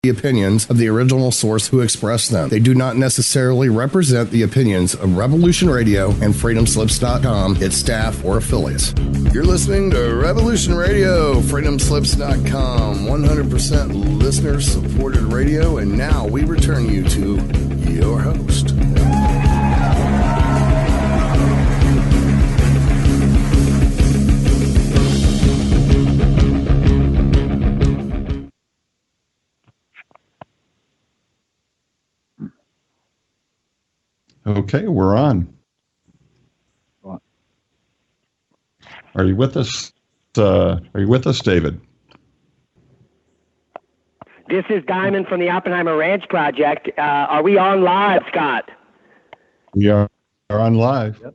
the opinions of the original source who expressed them. They do not necessarily represent the opinions of Revolution Radio and freedomslips.com, its staff, or affiliates. You're listening to Revolution Radio, freedomslips.com, 100% listener-supported radio, and now we return you to your host. Okay, we're on. Are you with us? David? This is Diamond from the Oppenheimer Ranch Project. Are we on live, Scott? We are on live. Yep.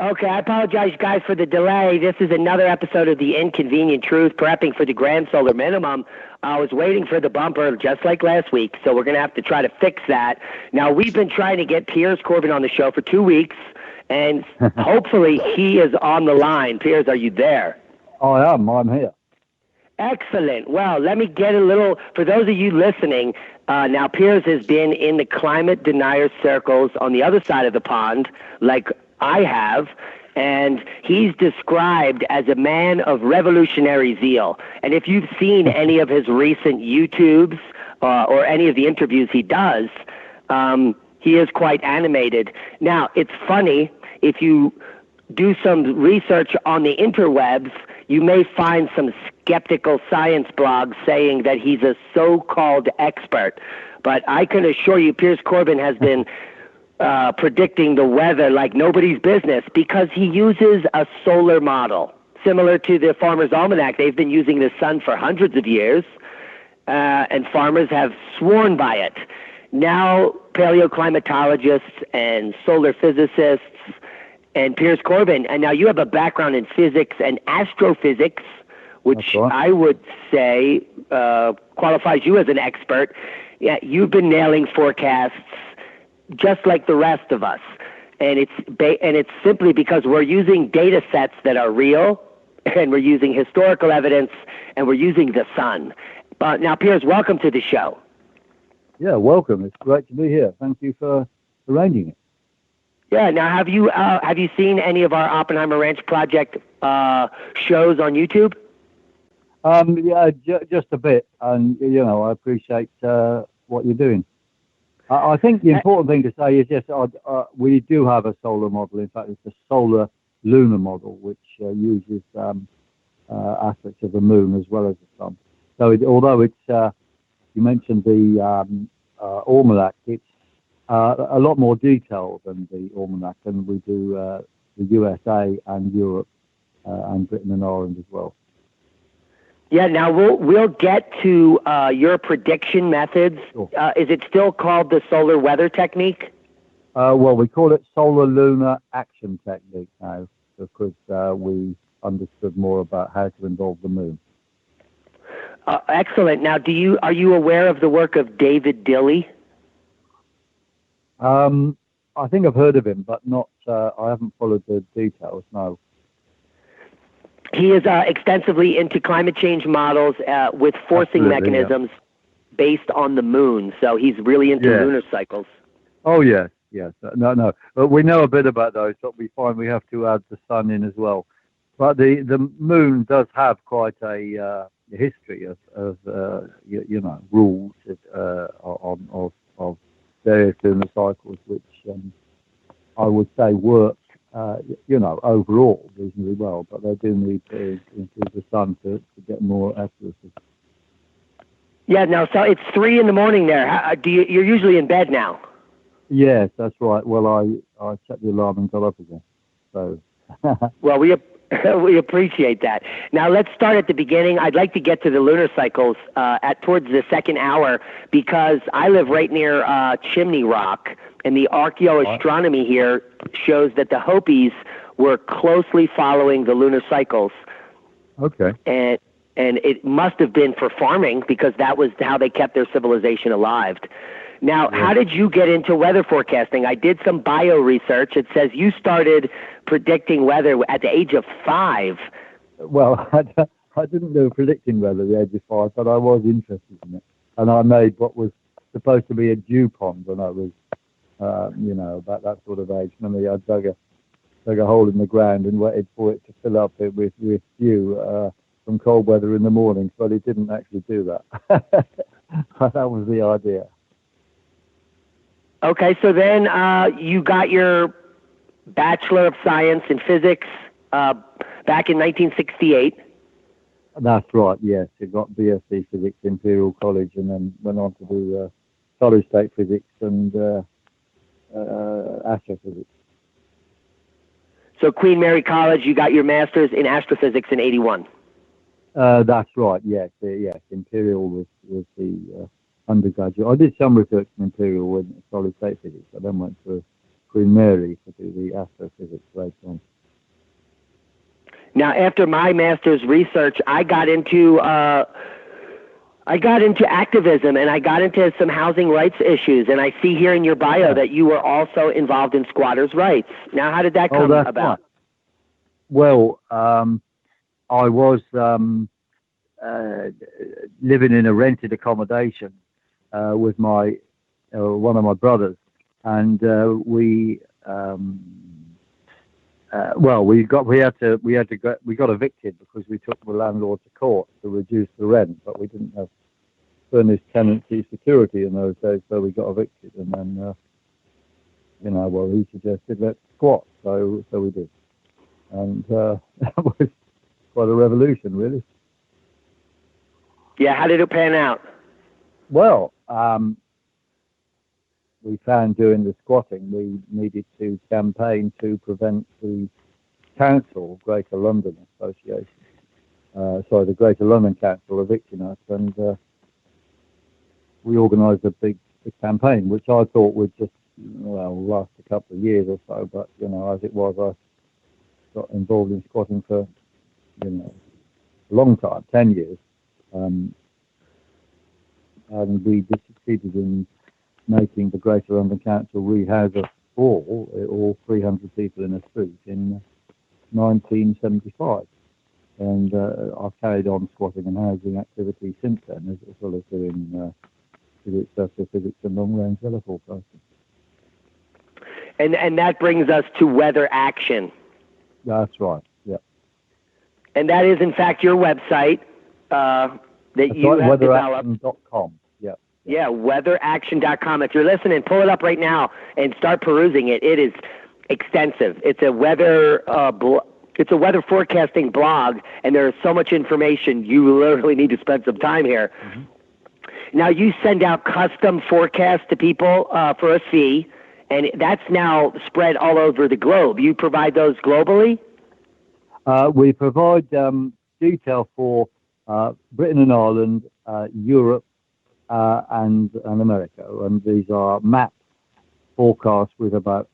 Okay, I apologize, guys, for the delay. This is another episode of The Inconvenient Truth, prepping for the Grand Solar Minimum. I was waiting for the bumper just like last week, so we're going to have to try to fix that. Now, we've been trying to get Piers Corbyn on the show for 2 weeks, and hopefully he is on the line. Piers, are you there? I am. I'm here. Excellent. Well, let me get a little, for those of you listening, now Piers has been in the climate denier circles on the other side of the pond, like I have, and he's described as a man of revolutionary zeal. And if you've seen any of his recent YouTubes or any of the interviews he does, he is quite animated. Now, it's funny, if you do some research on the interwebs, you may find some skeptical science blogs saying that he's a so-called expert. But I can assure you, Piers Corbyn has been predicting the weather like nobody's business because he uses a solar model. Similar to the Farmer's Almanac, they've been using the sun for hundreds of years, and farmers have sworn by it. Now, paleoclimatologists and solar physicists and Piers Corbyn, and now you have a background in physics and astrophysics, which I would say qualifies you as an expert. Yeah, you've been nailing forecasts just like the rest of us, and it's simply because we're using data sets that are real, and we're using historical evidence, and we're using the sun. Now, Piers, welcome to the show. Yeah, welcome. It's great to be here. Thank you for arranging it. Yeah. Now, have you seen any of our Oppenheimer Ranch Project shows on YouTube? Yeah, just a bit, and I appreciate what you're doing. I think the important thing to say is, yes, we do have a solar model. In fact, it's a solar lunar model, which uses aspects of the moon as well as the sun. So although it's, you mentioned the almanac, it's a lot more detailed than the almanac, and we do the USA and Europe and Britain and Ireland as well. Yeah, now we'll get to your prediction methods. Sure. Is it still called the solar weather technique? Well, we call it solar lunar action technique now because we understood more about how to involve the moon. Excellent. Now, are you aware of the work of David Dilley? I think I've heard of him, but not. I haven't followed the details. No. He is extensively into climate change models with forcing mechanisms based on the moon. So he's really into lunar cycles. Oh, yes. No. But we know a bit about those, but we find we have to add the sun in as well. But the moon does have quite a history of rules of various lunar cycles, which I would say work overall reasonably well, but they do need to include the sun to get more accuracy. Yeah, no, so it's 3 a.m. there. You're usually in bed now? Yes, that's right. Well, I set the alarm and got up again. So. Well, we appreciate that. Now, let's start at the beginning. I'd like to get to the lunar cycles towards the second hour because I live right near Chimney Rock, and the archaeoastronomy here shows that the Hopis were closely following the lunar cycles. Okay. And it must have been for farming because that was how they kept their civilization alive. Now, how did you get into weather forecasting? I did some bio research. It says you started predicting weather at the age of 5. Well, I didn't do predicting weather at the age of 5, but I was interested in it. and I made what was supposed to be a dew pond when I was, about that sort of age. I dug a hole in the ground and waited for it to fill up with dew from cold weather in the mornings, but it didn't actually do that. But that was the idea. Okay, so then you got your Bachelor of Science in Physics back in 1968. That's right, yes. I got BSc Physics, Imperial College, and then went on to do solid state physics and astrophysics. So Queen Mary College, you got your master's in astrophysics in 81. That's right, yes. Imperial was the undergraduate. I did some research in Imperial in solid state physics. I then went to Queen Mary to do the astrophysics later on. Now, after my master's research, I got into activism, and I got into some housing rights issues. And I see here in your bio that you were also involved in squatters' rights. Now, how did that come about? Right. Well, I was living in a rented accommodation with my one of my brothers, and we got evicted because we took the landlord to court to reduce the rent, but we didn't have furnished tenancy security in those days, so we got evicted. And then he suggested let's squat, so we did, and that was quite a revolution, really. Yeah, how did it pan out? Well, we found during the squatting we needed to campaign to prevent the council, Greater London Association, the Greater London Council evicting us, and we organised a big campaign, which I thought would just last a couple of years or so, but as it was, I got involved in squatting for a long time, 10 years, and we succeeded in making the Greater London Council rehouse us all 300 people in a street in 1975. And I've carried on squatting and housing activity since then, as well as doing physics, astrophysics, and long-range weather forecasting. And that brings us to Weather Action. That's right, yeah. And that is, in fact, your website that you have developed. Weatheraction.com. Yeah, weatheraction.com. If you're listening, pull it up right now and start perusing it. It is extensive. It's a weather forecasting blog, and there is so much information. You literally need to spend some time here. Mm-hmm. Now, you send out custom forecasts to people for a fee, and that's now spread all over the globe. You provide those globally? We provide detail for Britain and Ireland, Europe, and America, and these are map forecasts with about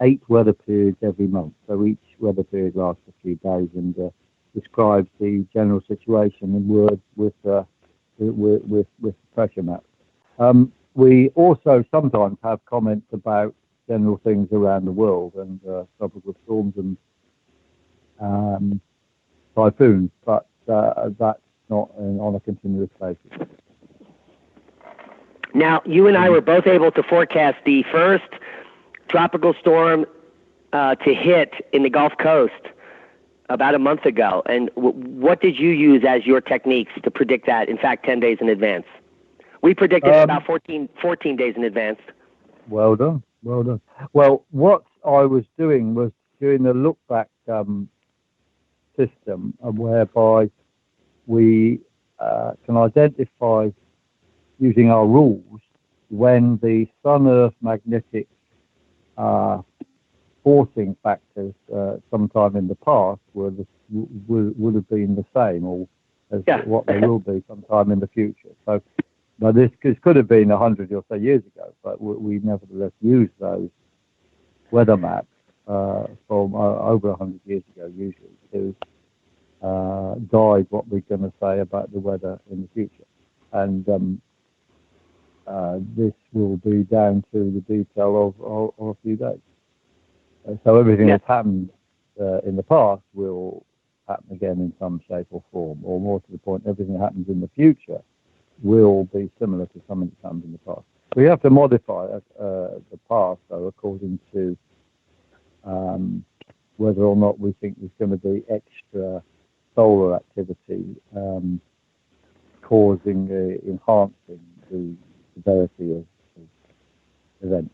8 weather periods every month. So each weather period lasts a few days and describes the general situation in words with pressure maps. We also sometimes have comments about general things around the world and tropical storms and typhoons, but that's not on a continuous basis. Now, you and I were both able to forecast the first tropical storm to hit in the Gulf Coast about a month ago. And what did you use as your techniques to predict that, in fact, 10 days in advance? We predicted it about 14 days in advance. Well done. Well, what I was doing was doing a look-back system whereby we can identify, using our rules, when the Sun-Earth magnetic forcing factors sometime in the past would have been the same, or as what they will be sometime in the future. So, now this could have been 100 or so years ago, but we nevertheless used those weather maps from over 100 years ago, usually, to guide what we're going to say about the weather in the future. And this will be down to the detail of a few days. So everything that's happened in the past will happen again in some shape or form, or more to the point, everything that happens in the future will be similar to something that's happened in the past. We have to modify the past, though, according to whether or not we think there's going to be extra solar activity enhancing the severity of events.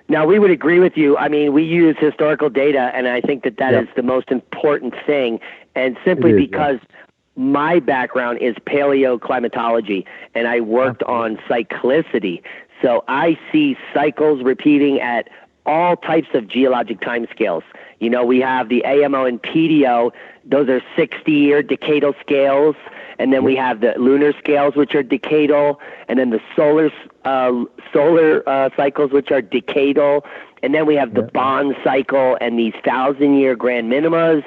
Now, we would agree with you. I mean, we use historical data, and I think that is the most important thing. And simply because my background is paleoclimatology, and I worked on cyclicity. So I see cycles repeating at all types of geologic timescales. You know, we have the AMO and PDO. Those are 60-year decadal scales. And then we have the lunar scales, which are decadal, and then the solar cycles, which are decadal. And then we have the bond cycle and these 1,000-year grand minimas,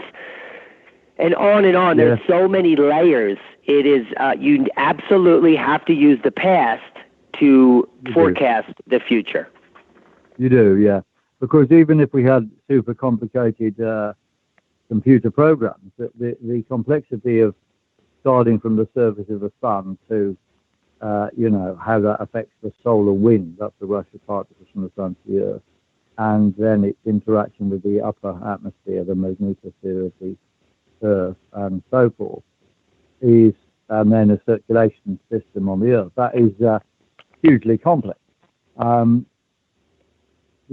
and on and on. There's so many layers. It is you absolutely have to use the past to forecast the future. You do, yeah. Because even if we had super complicated computer programs, the complexity of starting from the surface of the sun to, how that affects the solar wind, that's the rush of particles from the sun to the earth, and then its interaction with the upper atmosphere, the magnetosphere of the earth, and so forth, and then a circulation system on the earth. That is hugely complex. The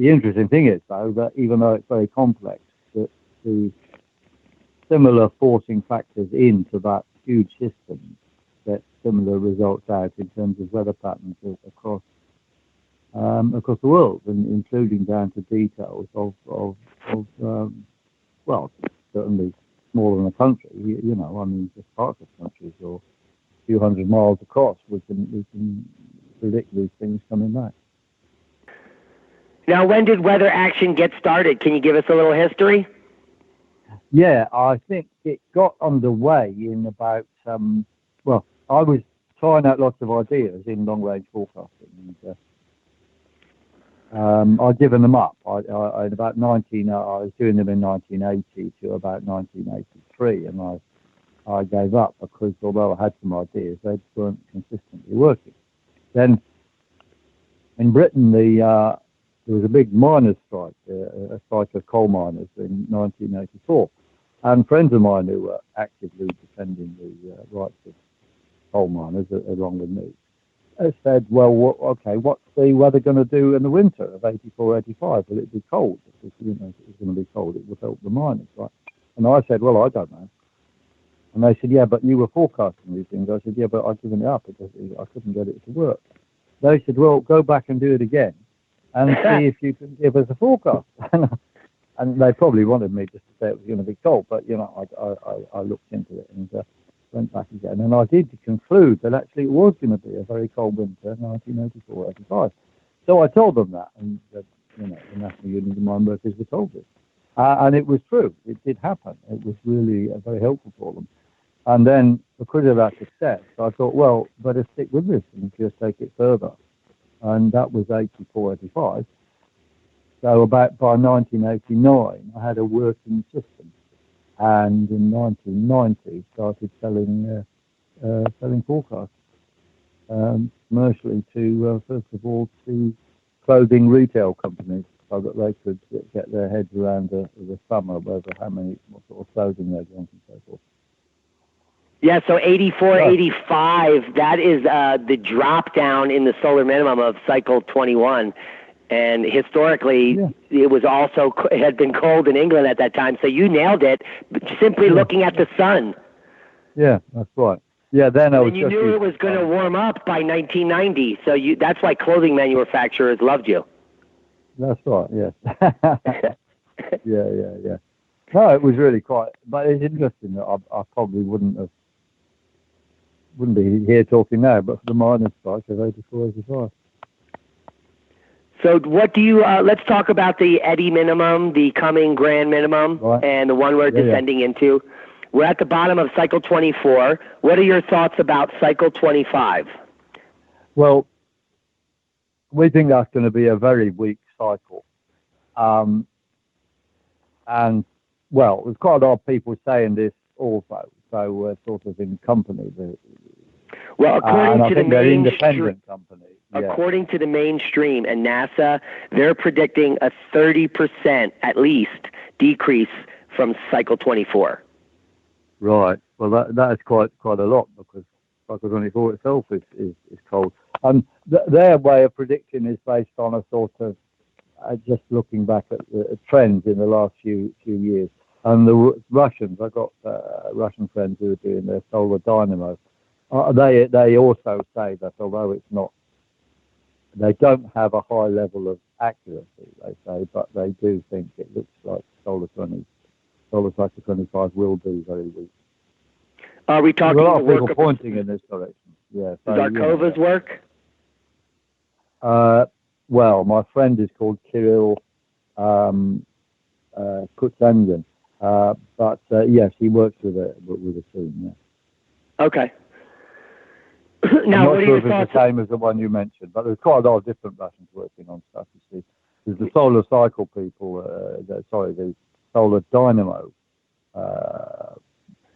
interesting thing is, though, that even though it's very complex, that the similar forcing factors into that huge system get similar results out in terms of weather patterns across the world, and including down to details of certainly smaller than a country. I mean, just parts of countries or a few hundred miles across, we can predict these things coming back. Now, when did Weather Action get started? Can you give us a little history? Yeah, I think it got underway in about, I was trying out lots of ideas in long-range forecasting. And, I'd given them up. I was doing them in 1980 to about 1983, and I gave up because although I had some ideas, they weren't consistently working. Then in Britain, there was a big miners' strike, a strike of coal miners in 1984. And friends of mine who were actively defending the rights of coal miners, along with me, said, well, what's the weather going to do in the winter of 84, 85? Will it be cold? Because, if it's going to be cold, it will help the miners, right? And I said, well, I don't know. And they said, yeah, but you were forecasting these things. I said, yeah, but I've given it up because I couldn't get it to work. They said, well, go back and do it again and see if you can give us a forecast. And they probably wanted me just to say it was going to be cold, but, I looked into it and went back again. And I did conclude that actually it was going to be a very cold winter, 1984, 85. So I told them that, and the National Union of Mine Workers were told it. And it was true. It did happen. It was really very helpful for them. And then, because of that success, I thought, well, better stick with this and just take it further. And that was 84, 85. So by 1989, I had a working system. And in 1990, started selling forecasts commercially to, first of all, to clothing retail companies, so that they could get their heads around the summer, what sort of clothing they'd want and so forth. Yeah, so 84, 85, that is the drop down in the solar minimum of cycle 21. And historically, it had been cold in England at that time. So you nailed it, simply looking at the sun. Yeah, that's right. Yeah, then you knew it was going to warm up by 1990. So that's why clothing manufacturers loved you. That's right, yes. Yeah. No, it was really quite, but it's interesting that I probably wouldn't be here talking now, but for the miners' strike of 84, 85. So what do you, let's talk about the eddy minimum, the coming grand minimum, and the one we're descending into. We're at the bottom of cycle 24. What are your thoughts about cycle 25? Well, we think that's going to be a very weak cycle. And, well, there's quite a lot of people saying this also, so we're sort of in company. Well, according and I to think the they're mainstream, independent company. Yeah. according to the mainstream and NASA, they're predicting a 30% at least decrease from cycle 24. Right. Well, that is quite a lot, because cycle 24 itself is cold. Their way of predicting is based on a sort of just looking back at the trends in the last few years. And the Russians, I've got Russian friends who are doing their Solar Dynamo. They also say that although it's not, they don't have a high level of accuracy, they say, but they do think it looks like Solar Cycle 25 will be very weak. Are we talking a lot of the people work pointing in this direction? Yeah. So, Zarkova's work? Well, my friend is called Kirill Kutsanyan, but yes, he works with a team. Yeah. Okay. I'm Now, not what are sure your if it's thoughts? the same as the one you mentioned, but there's quite a lot of different Russians working on stuff. You see, there's the Solar Cycle people, the Solar Dynamo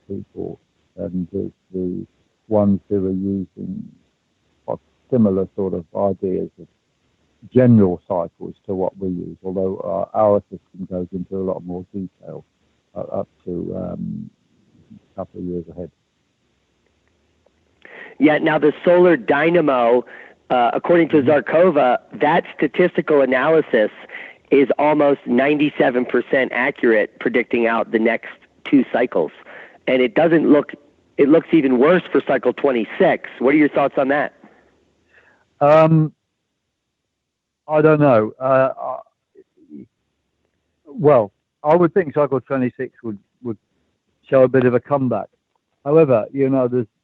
people, and there's the ones who are using similar sort of ideas of general cycles to what we use, although our system goes into a lot more detail up to a couple of years ahead. Yeah, now the Solar Dynamo, according to Zarkova, that statistical analysis is almost 97% accurate, predicting out the next 2 cycles. And it looks even worse for cycle 26. What are your thoughts on that? I don't know. Well, I would think cycle 26 would show a bit of a comeback. However,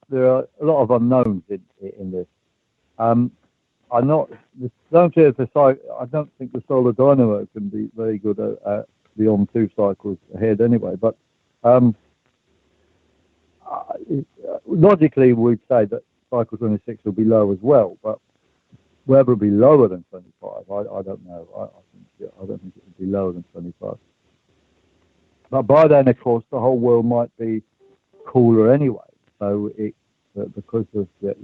there are a lot of unknowns in this. I don't think the Solar Dynamo can be very good at beyond 2 cycles ahead anyway. But logically, we'd say that cycle 26 will be low as well. But whether it'll be lower than 25, I don't know. I don't think it would be lower than 25. But by then, of course, the whole world might be cooler anyway. So because of the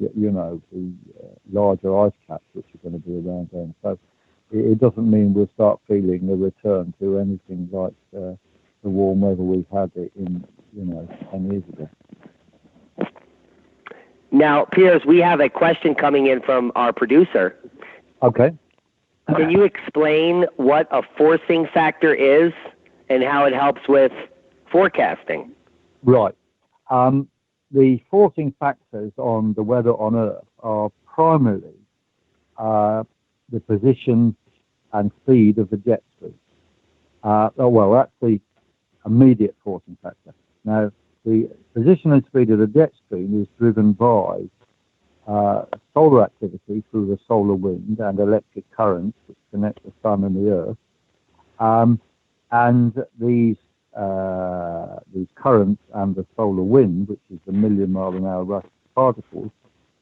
larger ice caps which are going to be around then. So it doesn't mean we'll start feeling a return to anything like the warm weather we've had in 10 years ago. Now, Piers, we have a question coming in from our producer. Okay. Can you explain what a forcing factor is and how it helps with forecasting? Right. The forcing factors on the weather on Earth are primarily the position and speed of the jet stream. That's the immediate forcing factor. Now, the position and speed of the jet stream is driven by solar activity through the solar wind and electric currents which connect the sun and the Earth. And these currents and the solar wind, which is the 1,000,000-mile-an-hour rush of particles,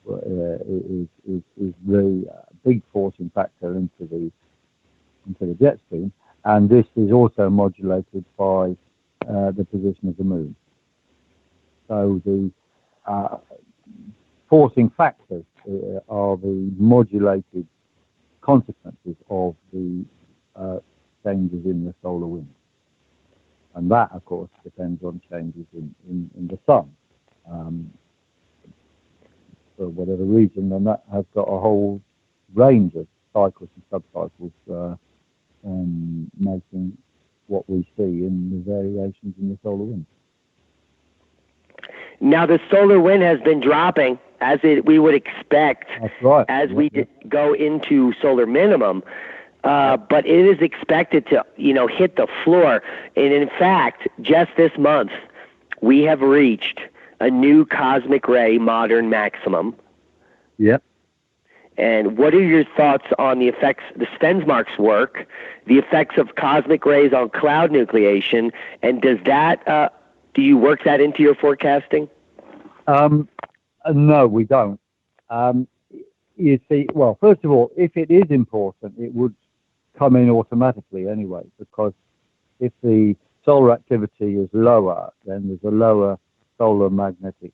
is the big forcing factor into the jet stream. And this is also modulated by the position of the moon. So the forcing factors are the modulated consequences of the changes in the solar wind. And that, of course, depends on changes in the sun for whatever reason. And that has got a whole range of cycles and subcycles making what we see in the variations in the solar wind. Now, the solar wind has been dropping, as we would expect. That's right. As we go into solar minimum. But it is expected to, hit the floor. And in fact, just this month, we have reached a new cosmic ray modern maximum. Yep. And what are your thoughts on the effects, the Stensmark's work, the effects of cosmic rays on cloud nucleation, and does that, do you work that into your forecasting? No, we don't. You see, well, first of all, if it is important, it would come in automatically anyway, because if the solar activity is lower, then there's a lower solar magnetic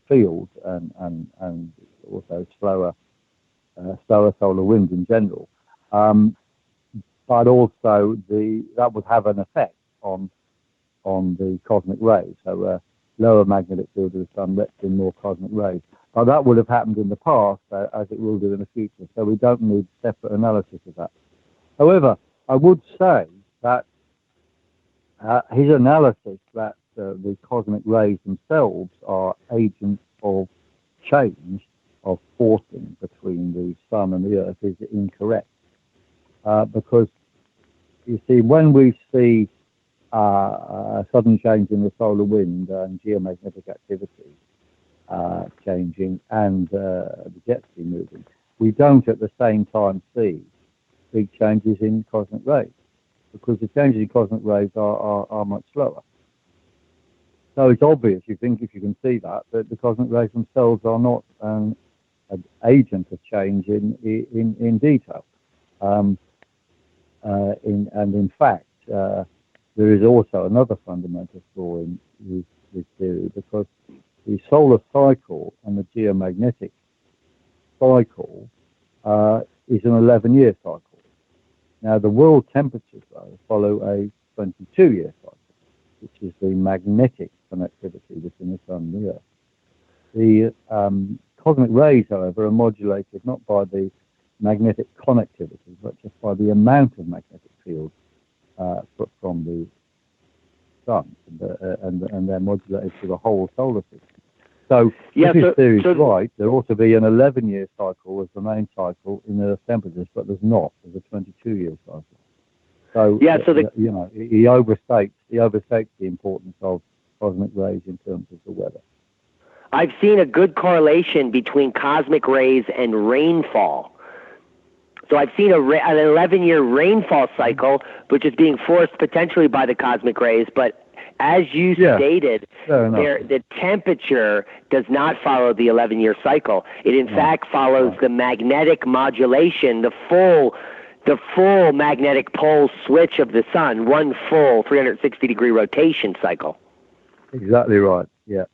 field and also slower solar winds in general. But also that would have an effect on the cosmic rays. So lower magnetic field of the sun lets in more cosmic rays. But that would have happened in the past, as it will do in the future. So we don't need separate analysis of that. However, I would say that his analysis that the cosmic rays themselves are agents of change, of forcing between the sun and the earth, is incorrect. Because, you see, when we see a sudden change in the solar wind and geomagnetic activity changing and the jet stream moving, we don't at the same time see big changes in cosmic rays, because the changes in cosmic rays are much slower. So it's obvious, you think, if you can see that the cosmic rays themselves are not an agent of change in detail. In fact, there is also another fundamental flaw in this theory, because the solar cycle and the geomagnetic cycle is an 11-year cycle. Now, the world temperatures, though, follow a 22-year cycle, which is the magnetic connectivity between the sun and the earth. The cosmic rays, however, are modulated not by the magnetic connectivity, but just by the amount of magnetic field from the sun, and they're modulated to the whole solar system. So if this theory is right, there ought to be an 11-year cycle as the main cycle in Earth temperatures, but there's not. There's a 22-year cycle. So he overstates the importance of cosmic rays in terms of the weather. I've seen a good correlation between cosmic rays and rainfall. So I've seen an 11-year rainfall cycle, which is being forced potentially by the cosmic rays, but as you stated, the temperature does not follow the 11-year cycle. It in fact follows the magnetic modulation, the full magnetic pole switch of the sun, one full 360-degree rotation cycle. Exactly right. Yeah.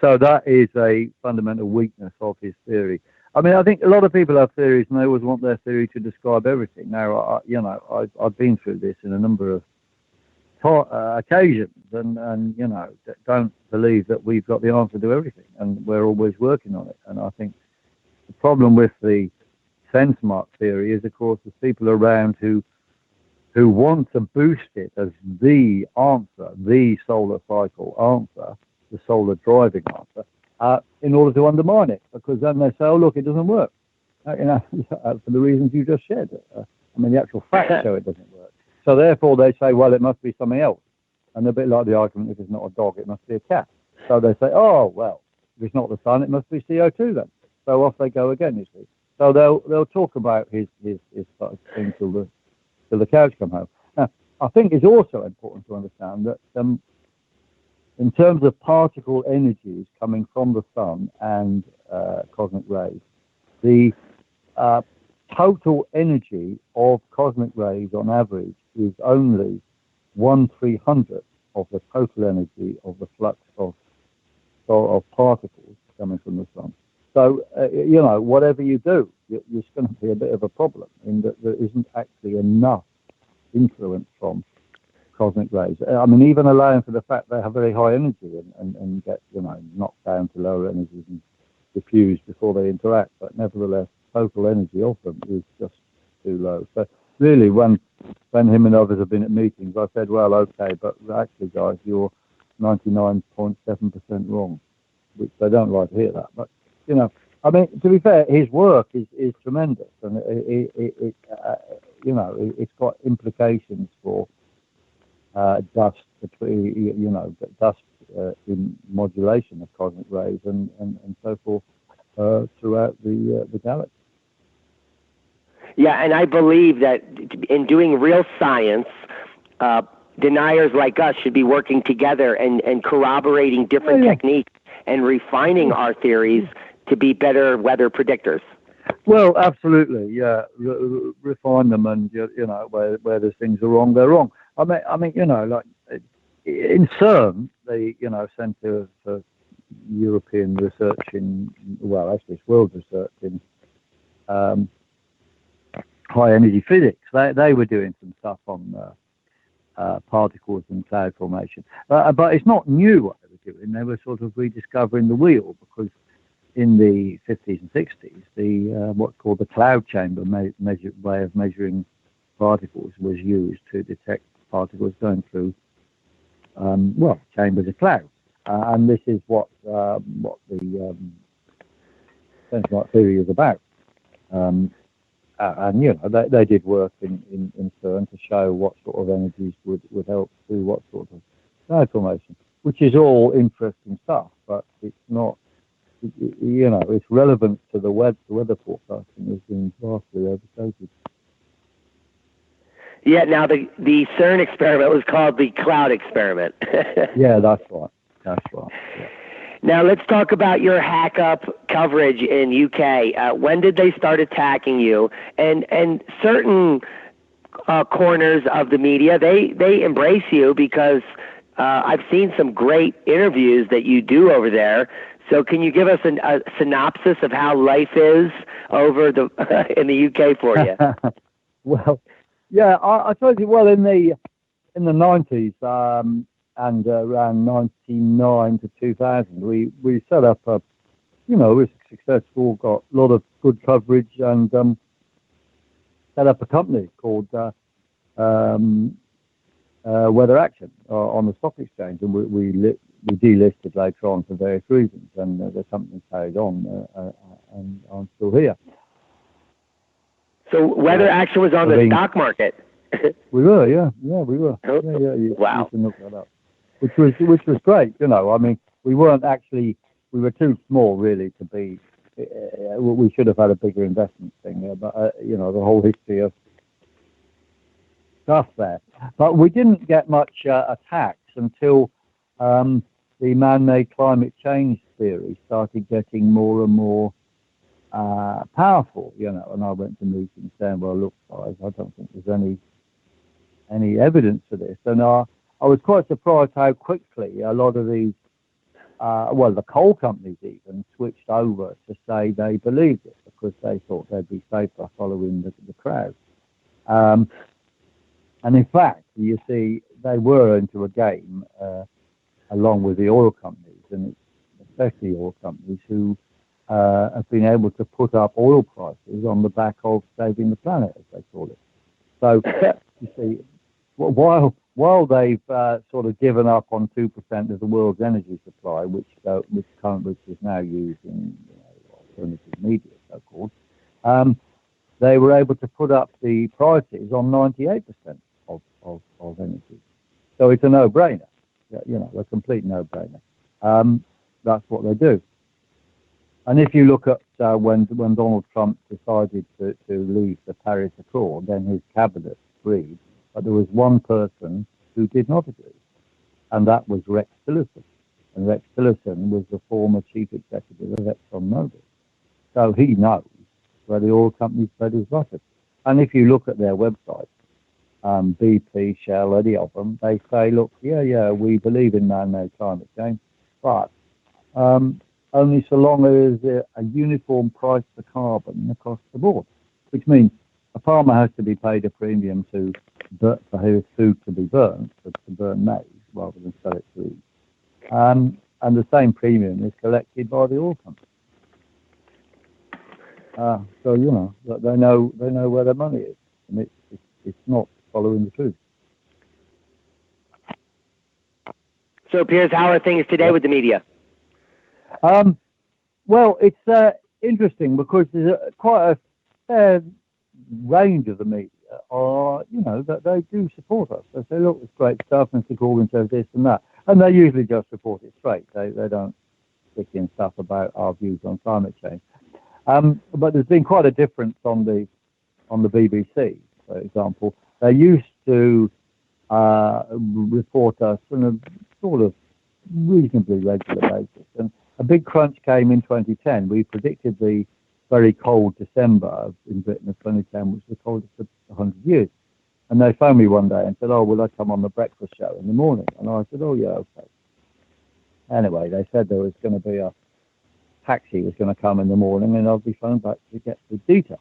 So that is a fundamental weakness of his theory. I mean, I think a lot of people have theories, and they always want their theory to describe everything. Now, I've been through this in a number of occasions, and don't believe that we've got the answer to everything, and we're always working on it. And I think the problem with the sense mark theory is, of course, there's people around who want to boost it as the answer, the solar cycle answer, the solar driving answer, in order to undermine it, because then they say, oh, look, it doesn't work, for the reasons you just said. I mean, the actual facts show it doesn't work. So therefore they say, well, it must be something else. And a bit like the argument, if it's not a dog, it must be a cat. So they say, oh, well, if it's not the sun, it must be CO2 then. So off they go again, you see. So they'll talk about his thing till the cows come home. Now, I think it's also important to understand that in terms of particle energies coming from the sun and cosmic rays, the total energy of cosmic rays on average is only 1/300th of the total energy of the flux of particles coming from the sun. So, whatever you do, it's going to be a bit of a problem in that there isn't actually enough influence from cosmic rays. I mean, even allowing for the fact they have very high energy and get, knocked down to lower energies and diffused before they interact, but nevertheless, total energy of them is just too low. So really, when him and others have been at meetings, I said, well, okay, but actually, guys, you're 99.7% wrong, which they don't like to hear that. But, I mean, to be fair, his work is tremendous, and it's got implications for dust, dust in modulation of cosmic rays and so forth throughout the galaxy. Yeah, and I believe that in doing real science, deniers like us should be working together and corroborating different techniques and refining our theories to be better weather predictors. Well, absolutely, yeah. Refine them, and where there's things are wrong, they're wrong. I mean, like in CERN, the Center for European research in, well, actually it's world research in high energy physics. They were doing some stuff on particles and cloud formation. But it's not new what they were doing. They were sort of rediscovering the wheel, because in the 50s and 60s, the what's called the cloud chamber way of measuring particles was used to detect particles going through, chambers of cloud. And this is what the central theory is about. And they did work in CERN to show what sort of energies would help do what sort of cloud formation, which is all interesting stuff, but it's not, its relevance to the weather forecasting has been vastly overstated. Yeah, now the CERN experiment was called the cloud experiment. Yeah, that's right. That's right. Yeah. Now let's talk about your hack up coverage in UK. When did they start attacking you? And certain corners of the media, they embrace you because I've seen some great interviews that you do over there. So can you give us a synopsis of how life is over in the UK for you? Well, yeah, I told you. Well, in the 90s and around 99 to 2000, we set up we were successful, got a lot of good coverage, and set up a company called Weather Action on the stock exchange, and we delisted later on for various reasons, and the company carried on, and I'm still here. So Weather Action was on the stock market. We were, yeah, we were. Oh, yeah, wow. You can look that up. Which was great, I mean, we were too small really to be. We should have had a bigger investment thing there, but the whole history of stuff there. But we didn't get much attacks until the man-made climate change theory started getting more and more powerful, and I went to meetings saying, well, look, guys, I don't think there's any evidence for this. And I was quite surprised how quickly a lot of these, the coal companies even switched over to say they believed it because they thought they'd be safer following the crowd. And in fact, you see, they were into a game along with the oil companies, and especially oil companies who have been able to put up oil prices on the back of saving the planet, as they call it. So, you see, while they've sort of given up on 2% of the world's energy supply, which is now used in alternative media, so-called, they were able to put up the prices on 98% of energy. So it's a no-brainer, a complete no-brainer. That's what they do. And if you look at when Donald Trump decided to leave the Paris Accord, then his cabinet agreed, but there was one person who did not agree, and that was Rex Tillerson. And Rex Tillerson was the former chief executive of ExxonMobil. So he knows where the oil companies' bread is buttered. And if you look at their website, BP, Shell, any of them, they say, look, yeah, we believe in man-made climate change, but only so long as there's a uniform price for carbon across the board, which means a farmer has to be paid a premium for his food to be burnt, to burn maize rather than sell it to eat. And the same premium is collected by the oil company. So they know where their money is, and it's not following the truth. So, Piers, how are things today with the media? Well, it's interesting because there's quite a fair range of the media that they do support us. They say, look, it's great stuff, and Mr. Corbyn says this and that. And they usually just report it straight. They don't stick in stuff about our views on climate change. But there's been quite a difference on the BBC, for example. They used to report us on a sort of reasonably regular basis. And a big crunch came in 2010. We predicted the very cold December in Britain of 2010, which was the coldest for 100 years. And they phoned me one day and said, oh, will I come on the breakfast show in the morning? And I said, oh, yeah, okay. Anyway, they said there was going to be a taxi was going to come in the morning, and I'll be phoned back to get the details.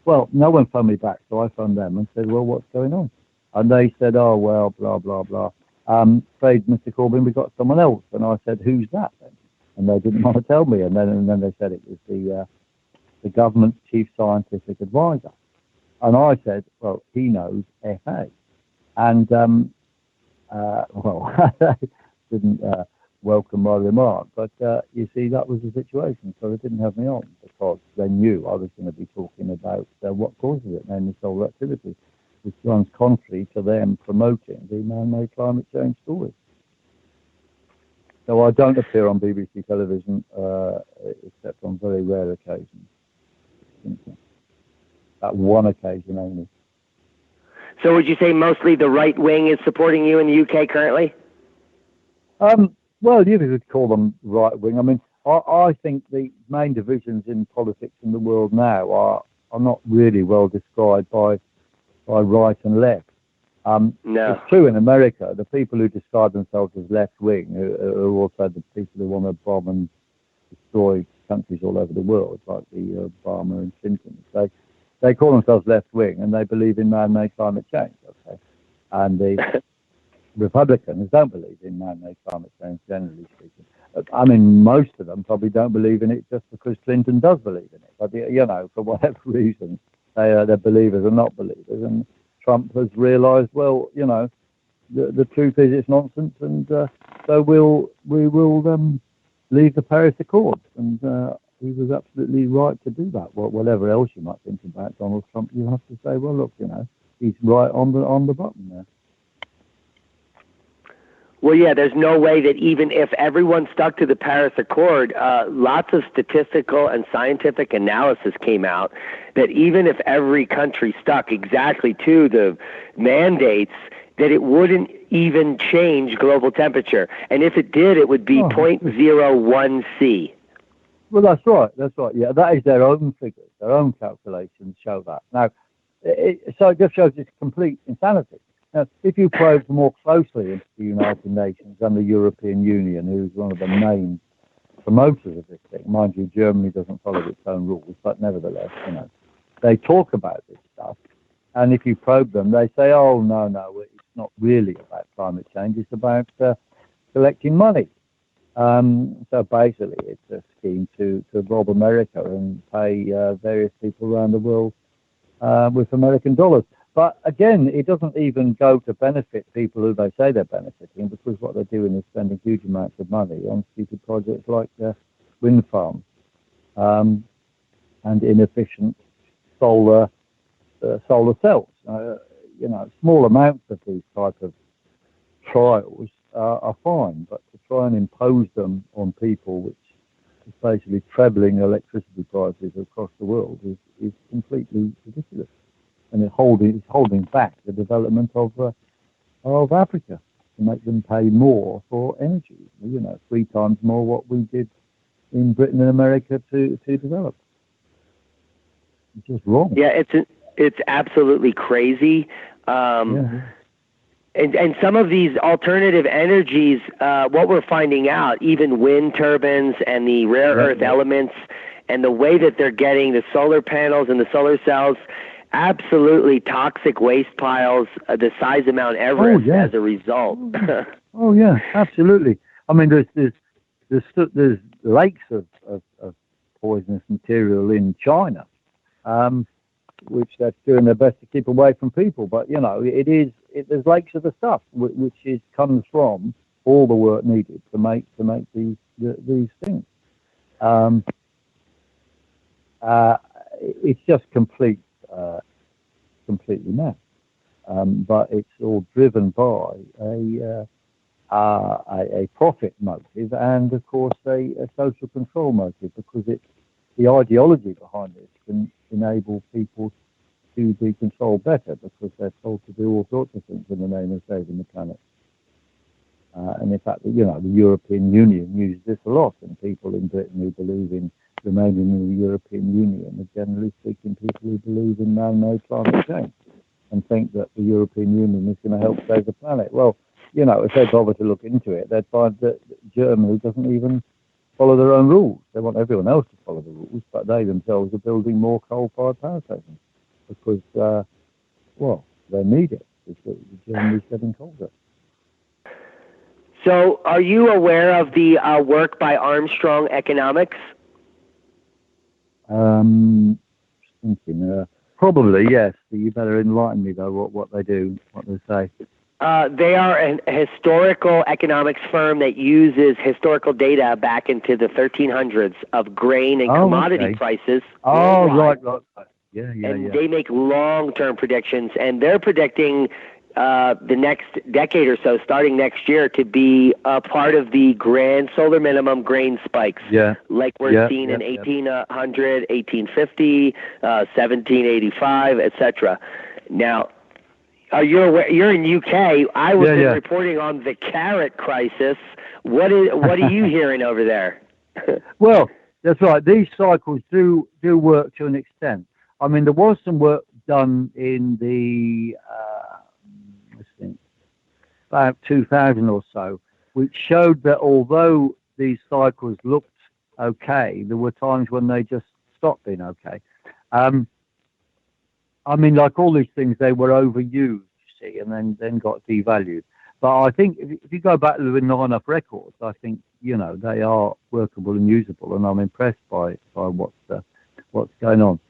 Well, no one phoned me back, so I phoned them and said, well, what's going on? And they said, oh, well, blah, blah, blah. Afraid, Mr. Corbyn, we got someone else. And I said, who's that then? And they didn't want to tell me. And then they said it was the government's chief scientific advisor. And I said, well, he knows FA. And, well, didn't welcome my remark. But you see, that was the situation. So they didn't have me on because they knew I was going to be talking about what causes it, namely solar activity, which runs contrary to them promoting the man-made climate change story. So I don't appear on BBC television except on very rare occasions. At one occasion only. So would you say mostly the right wing is supporting you in the UK currently? Well, you could call them right wing. I mean, I think the main divisions in politics in the world now are not really well described by right and left. No. It's true in America. The people who describe themselves as left wing are also the people who want to bomb and destroy countries all over the world, like the Obama and Clinton. They call themselves left wing and they believe in man-made climate change. Okay, and the Republicans don't believe in man-made climate change, generally speaking. I mean, most of them probably don't believe in it just because Clinton does believe in it. But, you know, for whatever reason, they're believers or not believers. And Trump has realised, well, you know, the truth is it's nonsense. And so we will leave the Paris Accords. And he was absolutely right to do that. Whatever else you might think about Donald Trump, you have to say, well, look, you know, he's right on the button there. Well, yeah, there's no way that even if everyone stuck to the Paris Accord, lots of statistical and scientific analysis came out that even if every country stuck exactly to the mandates, that it wouldn't even change global temperature. And if it did, it would be 0.01 C. Well, that's right. Yeah, that is their own figures. Their own calculations show that. Now, so it just shows it's complete insanity. Now, if you probe more closely into the United Nations and the European Union, who's one of the main promoters of this thing, mind you, Germany doesn't follow its own rules, but nevertheless, you know, they talk about this stuff. And if you probe them, they say, oh, no, it's not really about climate change. It's about collecting money. So basically, it's a scheme to rob America and pay various people around the world with American dollars. But again, it doesn't even go to benefit people who they say they're benefiting, because what they're doing is spending huge amounts of money on stupid projects like wind farms and inefficient solar cells. You know, small amounts of these type of trials are fine, but to try and impose them on people, which is basically trebling electricity prices across the world, is completely ridiculous. And it's holding back the development of Africa to make them pay more for energy. You know, 3 times more what we did in Britain and America to develop. It's just wrong. Yeah, it's absolutely crazy. And some of these alternative energies, what we're finding out, even wind turbines and the rare earth elements, and the way that they're getting the solar panels and the solar cells. Absolutely toxic waste piles the size of Mount Everest as a result. Oh yeah, absolutely. I mean, there's lakes of poisonous material in China, which they're doing their best to keep away from people. But you know, there's lakes of the stuff which comes from all the work needed to make these things. It's just completely mad, but it's all driven by a profit motive and, of course, a social control motive, because the ideology behind this can enable people to be controlled better, because they're told to do all sorts of things in the name of saving the planet. And in fact, you know, the European Union uses this a lot, and people in Britain who believe in remaining in the European Union are generally speaking people who believe in man-made climate change and think that the European Union is going to help save the planet. Well, you know, if they bother to look into it, they'd find that Germany doesn't even follow their own rules. They want everyone else to follow the rules, but they themselves are building more coal-fired power stations because, well, they need it. Germany's getting colder. So, are you aware of the work by Armstrong Economics? Thinking, probably, yes. You better enlighten me, though, what they do, what they say. They are a historical economics firm that uses historical data back into the 1300s of grain and commodity prices. Oh, right. Yeah. They make long-term predictions, and they're predicting the next decade or so, starting next year, to be a part of the grand solar minimum grain spikes, like we're seeing in 1800, 1850, 1785, etc. Now, are you aware? You're in UK. I was reporting on the carrot crisis. What are you hearing over there? Well, that's right. These cycles do work to an extent. I mean, there was some work done in the about 2000 or so, which showed that although these cycles looked okay, there were times when they just stopped being okay. I mean, like all these things, they were overused, you see, and then got devalued. But I think if you go back to the long enough records, I think, they are workable and usable, and I'm impressed by what's going on.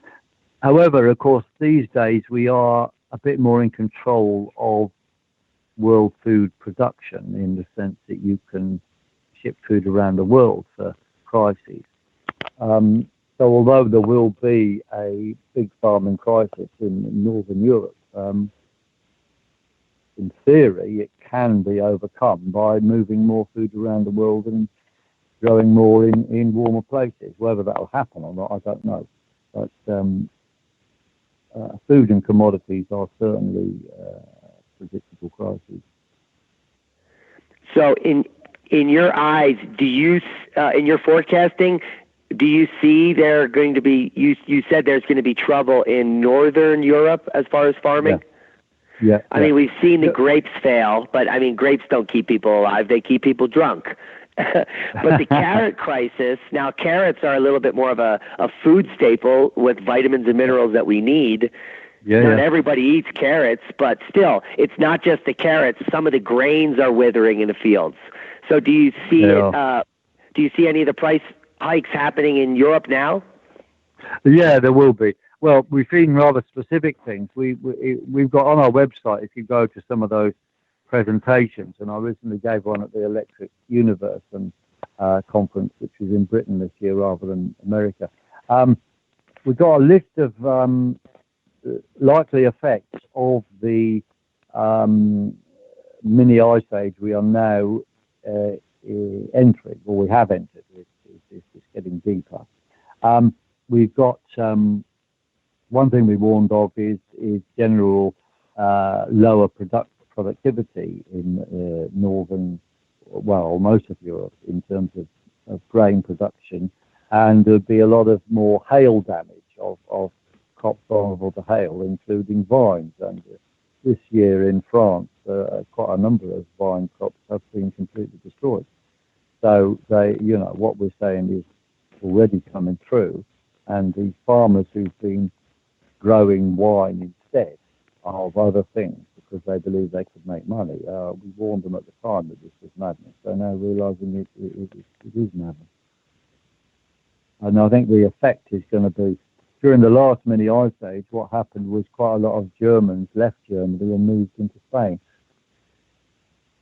However, of course, these days we are a bit more in control of world food production, in the sense that you can ship food around the world for crises. So although there will be a big farming crisis in Northern Europe, in theory it can be overcome by moving more food around the world and growing more in warmer places. Whether that will happen or not, I don't know. But food and commodities are certainly predictable crises. So, in your eyes, do you in your forecasting, do you see there going to be? You said there's going to be trouble in Northern Europe as far as farming. Yeah. I mean, we've seen the grapes fail, but I mean, grapes don't keep people alive; they keep people drunk. But the carrot crisis, now carrots are a little bit more of a food staple with vitamins and minerals that we need. Not everybody eats carrots, but still, it's not just the carrots. Some of the grains are withering in the fields. So do you see do you see any of the price hikes happening in Europe now? Yeah, there will be. Well, we've seen rather specific things. We've got on our website, if you go to some of those presentations, and I recently gave one at the Electric Universe conference, which was in Britain this year rather than America. We've got a list of likely effects of the mini ice age we are now entering, or we have entered. It's getting deeper. We've got one thing we warned of is general lower productivity in most of Europe in terms of grain production, and there'd be a lot of more hail damage of crops vulnerable to hail, including vines. And this year in France, quite a number of vine crops have been completely destroyed. So what we're saying is already coming through, and the farmers who've been growing wine instead of other things because they believe they could make money, we warned them at the time that this was madness. They're now realising it is madness. And I think the effect is going to be, during the last mini ice age, what happened was quite a lot of Germans left Germany and moved into Spain.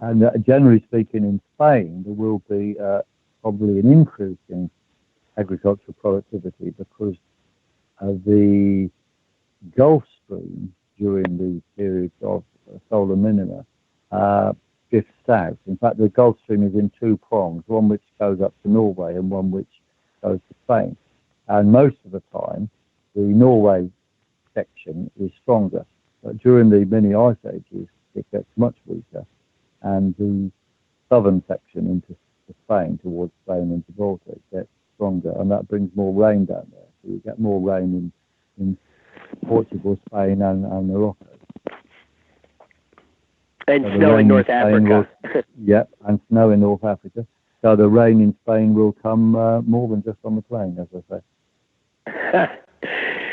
And generally speaking, in Spain, there will be probably an increase in agricultural productivity because of the Gulf Stream during the periods of solar minima drifts south. In fact, the Gulf Stream is in two prongs, one which goes up to Norway and one which goes to Spain. And most of the time, the Norway section is stronger. But during the mini ice ages, it gets much weaker. And the southern section into Spain, towards Spain and Gibraltar, gets stronger. And that brings more rain down there. So you get more rain in Portugal, Spain, and Morocco. And snow in North Africa. And snow in North Africa. So the rain in Spain will come more than just on the plane, as I say.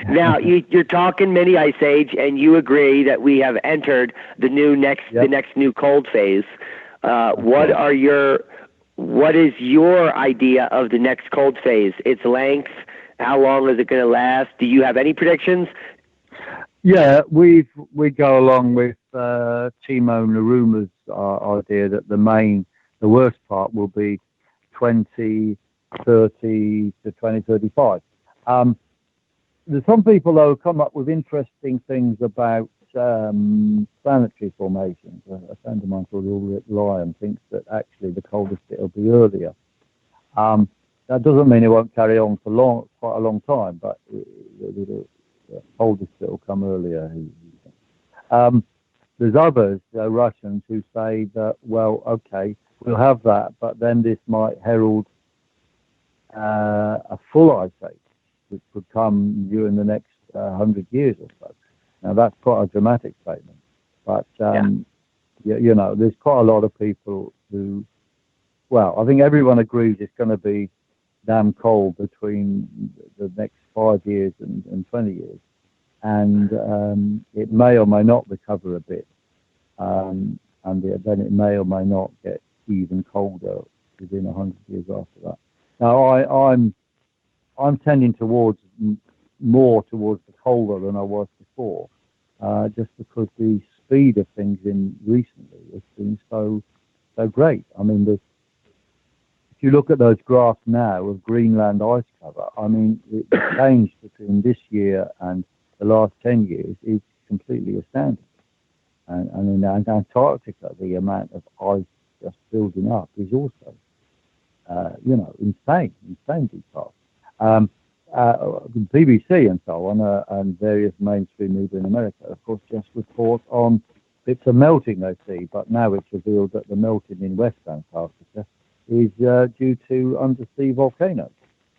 Now, you're talking mini ice age, and you agree that we have entered the next new cold phase. What is your idea of the next cold phase? Its length? How long is it going to last? Do you have any predictions? Yeah, we go along with Timo Naruma's idea that the worst part will be 2030 to 2035. There's some people, though, come up with interesting things about planetary formations. A friend of mine called Ulrich Lyon thinks that actually the coldest bit will be earlier. That doesn't mean it won't carry on for quite a long time, but the coldest bit will come earlier. There's others, Russians, who say that, well, okay, we'll have that, but then this might herald a full ice age, which could come during the next 100 years or so. Now, that's quite a dramatic statement, but, there's quite a lot of people who, well, I think everyone agrees it's going to be damn cold between the next 5 years and 20 years. And it may or may not recover a bit. And then it may or may not get even colder within 100 years after that. Now, I'm tending more towards the colder than I was before, just because the speed of things in recently has been so great. I mean, if you look at those graphs now of Greenland ice cover, I mean, the change between this year and the last 10 years is completely astounding. And in Antarctica, the amount of ice just building up is also, insanely fast. BBC and so on, and various mainstream media in America, of course, just report on bits of melting they see, but now it's revealed that the melting in West Antarctica is due to undersea volcanoes.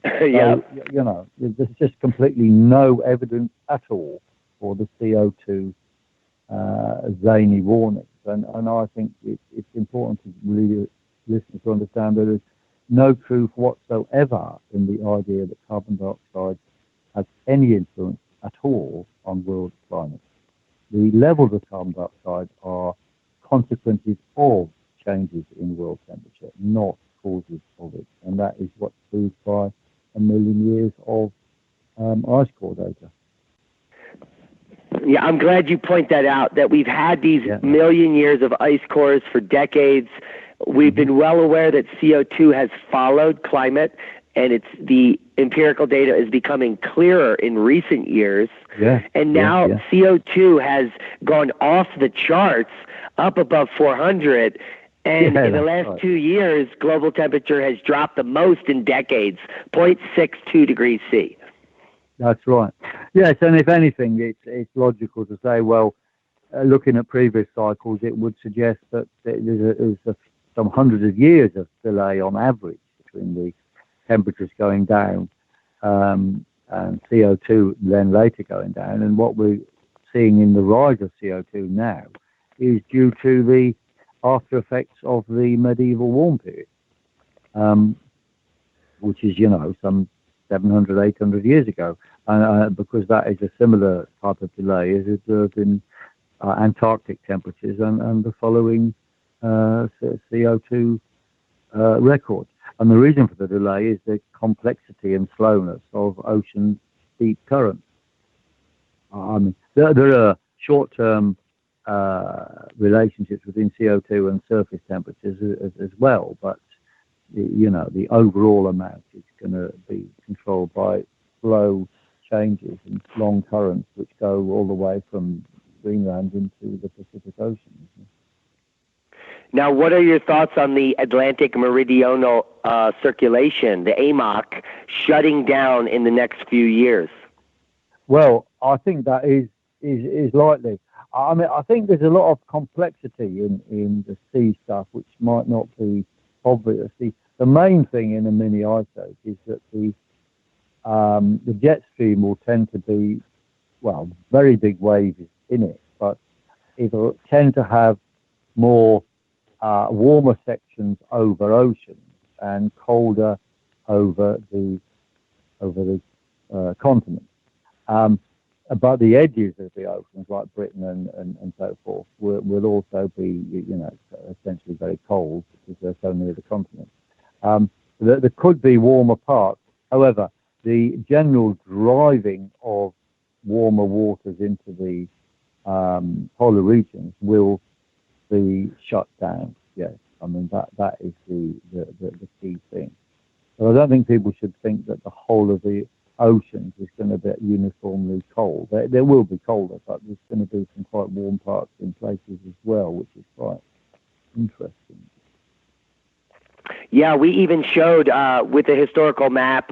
Yeah. So, there's just completely no evidence at all for the CO2 zany warnings. And I think it's important to really listen to understand that there's no proof whatsoever in the idea that carbon dioxide has any influence at all on world climate. The levels of carbon dioxide are consequences of changes in world temperature, not causes of it. And that is what's proved by a million years of ice core data. Yeah, I'm glad you point that out, that we've had these million years of ice cores for decades. We've been well aware that CO2 has followed climate, and the empirical data is becoming clearer in recent years. Yeah, and now CO2 has gone off the charts, up above 400. And in the last 2 years, global temperature has dropped the most in decades, 0.62 degrees C. That's right. Yes, and if anything, it's logical to say, well, looking at previous cycles, it would suggest that there's some hundreds of years of delay on average between the temperatures going down and CO2 then later going down. And what we're seeing in the rise of CO2 now is due to the after effects of the medieval warm period, which is, some 700, 800 years ago. Because that is a similar type of delay is observed in Antarctic temperatures and the following CO2 records. And the reason for the delay is the complexity and slowness of ocean deep currents. There are short-term relationships between CO2 and surface temperatures as well, but the overall amount is going to be controlled by slow changes and long currents which go all the way from Greenland into the Pacific Ocean. Now, what are your thoughts on the Atlantic Meridional Circulation, the AMOC, shutting down in the next few years? Well, I think that is likely. I mean, I think there's a lot of complexity in the sea stuff which might not be obvious. The main thing in a mini ice age is that the jet stream will tend to be, well, very big waves in it, but it'll tend to have more warmer sections over oceans and colder over the continent. But the edges of the oceans, like Britain and so forth, will also be, essentially very cold because they're so near the continent. There could be warmer parts. However, the general driving of warmer waters into the polar regions will be shut down. Yes, I mean that is the key thing. So I don't think people should think that the whole of the oceans is going to be uniformly cold. There will be colder, but there's going to be some quite warm parts in places as well, which is quite interesting. Yeah, we even showed with the historical map,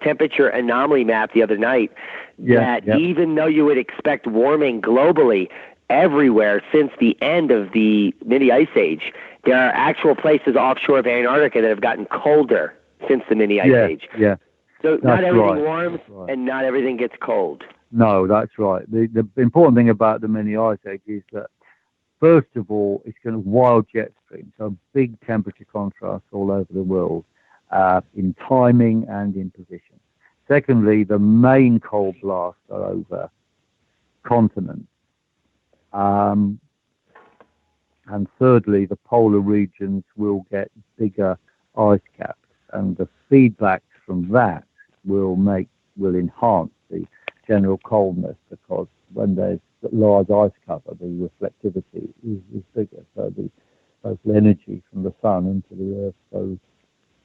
temperature anomaly map the other night, that even though you would expect warming globally everywhere since the end of the mini ice age, there are actual places offshore of Antarctica that have gotten colder since the mini ice age. Yeah. So not everything warms and not everything gets cold. No, that's right. The important thing about the mini ice age is that, first of all, it's going to wild jet stream, so big temperature contrasts all over the world in timing and in position. Secondly, the main cold blasts are over continents. And thirdly, the polar regions will get bigger ice caps, and the feedbacks from that will enhance the general coldness, because when there's large ice cover, the reflectivity is bigger, so the total energy from the sun into the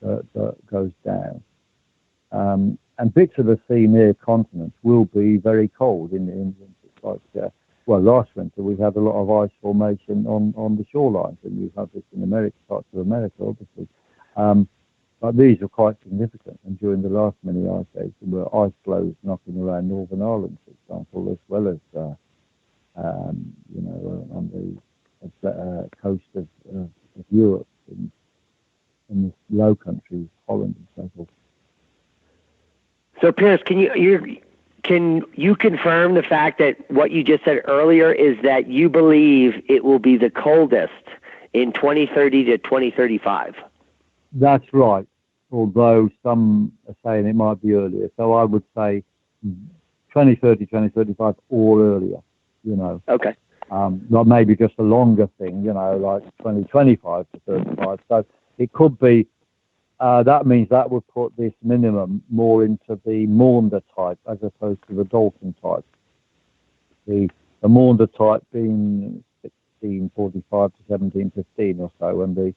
earth goes down. And bits of the sea near continents will be very cold in winters. Like last winter we had a lot of ice formation on the shorelines, and you have this in parts of America, obviously. But these are quite significant, and during the last mini ice age there were ice flows knocking around Northern Ireland, for example, as well as on the coast of Europe, in the Low Countries, Holland and so forth. So Piers, can you confirm the fact that what you just said earlier is that you believe it will be the coldest in 2030 to 2035? That's right, although some are saying it might be earlier. So I would say 2030, 2035 or earlier, Okay. Not maybe just a longer thing, like 2025 to 35. So it could be, that means that would put this minimum more into the Maunder type as opposed to the Dalton type. The Maunder type being 1645 to 1715 or so, and the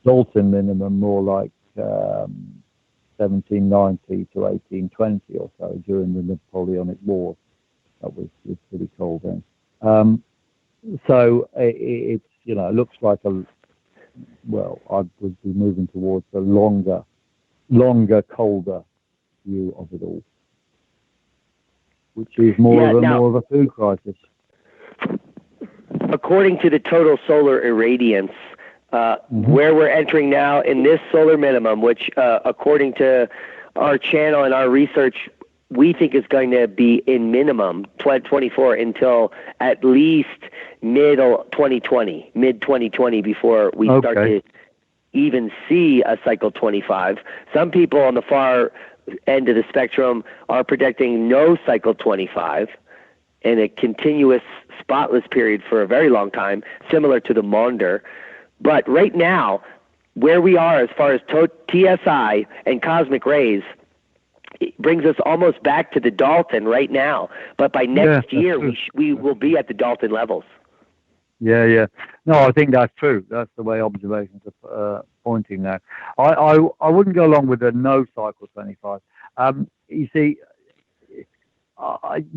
Dalton minimum more like 1790 to 1820 or so during the Napoleonic Wars. That was pretty cold then. So it's it looks like I would be moving towards a longer, colder view of it all, which is more of a food crisis. According to the total solar irradiance, where we're entering now in this solar minimum, which according to our channel and our research, we think is going to be in minimum 2024 until at least mid 2020 before we start to even see a cycle 25. Some people on the far end of the spectrum are predicting no cycle 25 and a continuous spotless period for a very long time, similar to the Maunder. But right now, where we are as far as TSI and cosmic rays, it brings us almost back to the Dalton right now. But by next year, we will be at the Dalton levels. Yeah. No, I think that's true. That's the way observations are pointing now. I wouldn't go along with a no cycle 25. You see,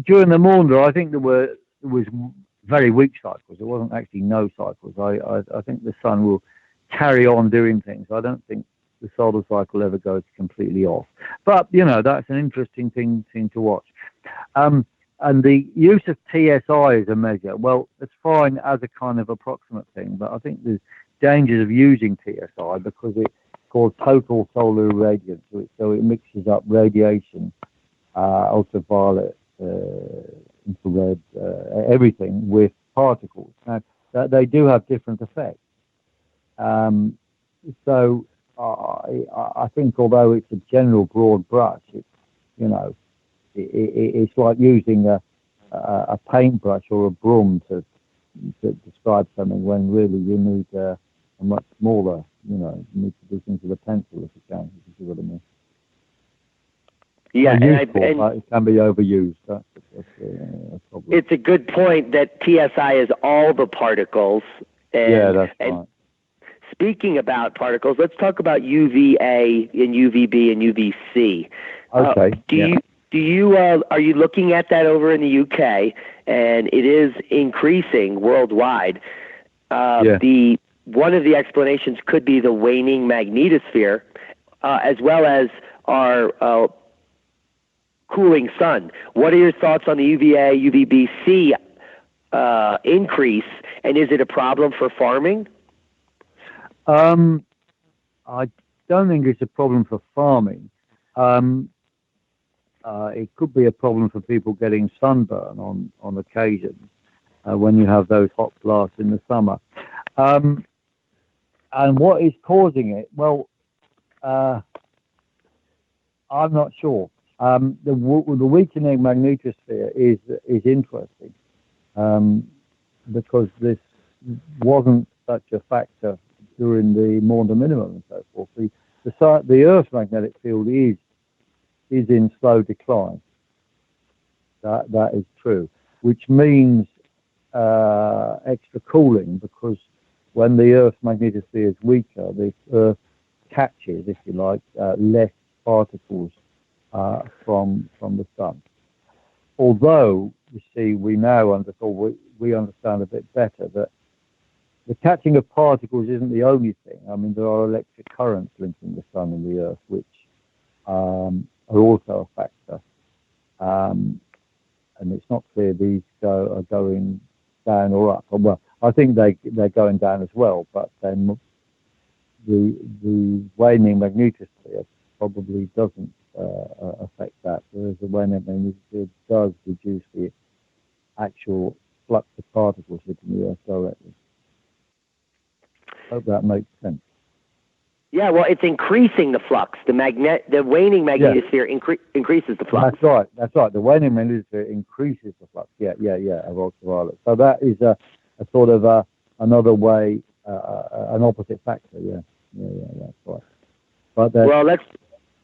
during the Maunder, I think there was very weak cycles. It wasn't actually no cycles. I think the sun will carry on doing things. I don't think the solar cycle ever goes completely off. But, that's an interesting thing to watch. And the use of TSI as a measure, well, it's fine as a kind of approximate thing, but I think there's dangers of using TSI because it's called total solar irradiance. So it mixes up radiation, ultraviolet, infrared, everything with particles. Now, they do have different effects. So I think although it's a general broad brush, it's like using a paintbrush or a broom to describe something when really you need a much smaller, you need to do things with a pencil if you can, if you see what I mean. Yeah, it can be overused. That's a problem. It's a good point that TSI is all the particles. That's right. Speaking about particles, let's talk about UVA and UVB and UVC. Okay. Are you looking at that over in the UK? And it is increasing worldwide. One of the explanations could be the waning magnetosphere, as well as our cooling sun. What are your thoughts on the UVA, UVBC increase, and is it a problem for farming? I don't think it's a problem for farming. It could be a problem for people getting sunburn on occasion when you have those hot blasts in the summer. And what is causing it? Well, I'm not sure. The weakening magnetosphere is interesting because this wasn't such a factor during the Maunder minimum and so forth. The Earth's magnetic field is in slow decline. That is true, which means extra cooling, because when the Earth's magnetosphere is weaker, the Earth catches, if you like, less particles from the sun. Although, you see, we now understand a bit better that the catching of particles isn't the only thing. I mean, there are electric currents linking the sun and the Earth, which are also a factor. And it's not clear these are going down or up. Well, I think they're going down as well, but then the waning magnetosphere probably doesn't affect that, whereas the waning magnetosphere does reduce the actual flux of particles hitting the Earth directly. Hope that makes sense. Yeah, well, it's increasing the flux. The waning magnetosphere increases the flux. That's right. The waning magnetosphere increases the flux. Of ultraviolet. So that is a sort of another way, an opposite factor. Yeah, that's right. But let's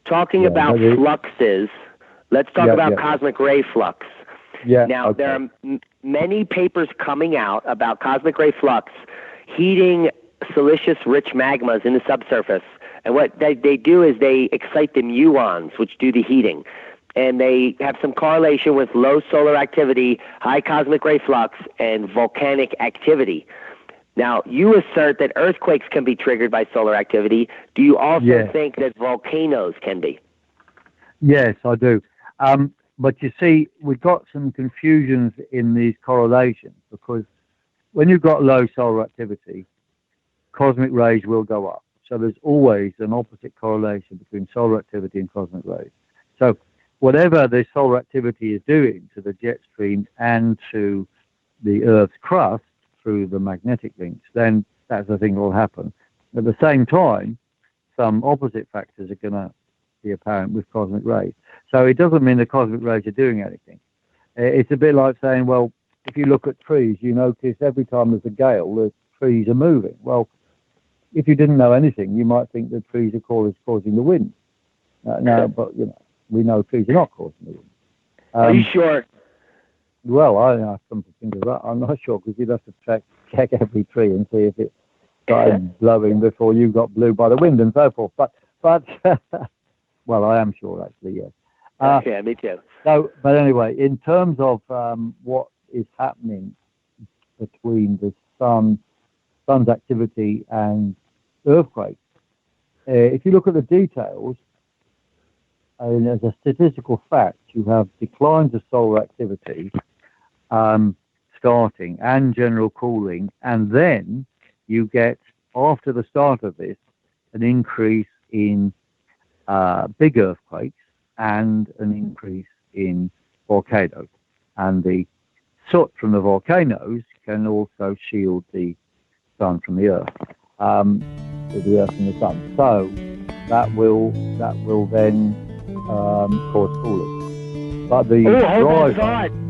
talking about fluxes. Let's talk about cosmic ray flux. Yeah. Now there are many papers coming out about cosmic ray flux heating siliceous-rich magmas in the subsurface, and what they do is they excite the muons, which do the heating, and they have some correlation with low solar activity, high cosmic ray flux, and volcanic activity. Now, you assert that earthquakes can be triggered by solar activity. Do you also think that volcanoes can be? Yes, I do. But you see, we've got some confusions in these correlations, because when you've got low solar activity, cosmic rays will go up. So there's always an opposite correlation between solar activity and cosmic rays. So whatever the solar activity is doing to the jet stream and to the Earth's crust through the magnetic links, then that's the thing that will happen. At the same time, some opposite factors are going to be apparent with cosmic rays. So it doesn't mean the cosmic rays are doing anything. It's a bit like saying, well, if you look at trees, you notice every time there's a gale, the trees are moving. Well, if you didn't know anything, you might think that trees are causing the wind. But we know trees are not causing the wind. Are you sure? Well, I have come to think of that. I'm not sure, because you'd have to check every tree and see if it started blowing before you got blew by the wind and so forth. But well, I am sure, actually, yes. Yeah, me too. So, but anyway, in terms of what is happening between the sun's activity and earthquakes, if you look at the details, and as a statistical fact, you have declines of solar activity starting and general cooling, and then you get, after the start of this, an increase in big earthquakes and an increase in volcanoes. And the soot from the volcanoes can also shield the sun from the Earth. with the Earth and the Sun. So that will then cause coolers. But the hold on.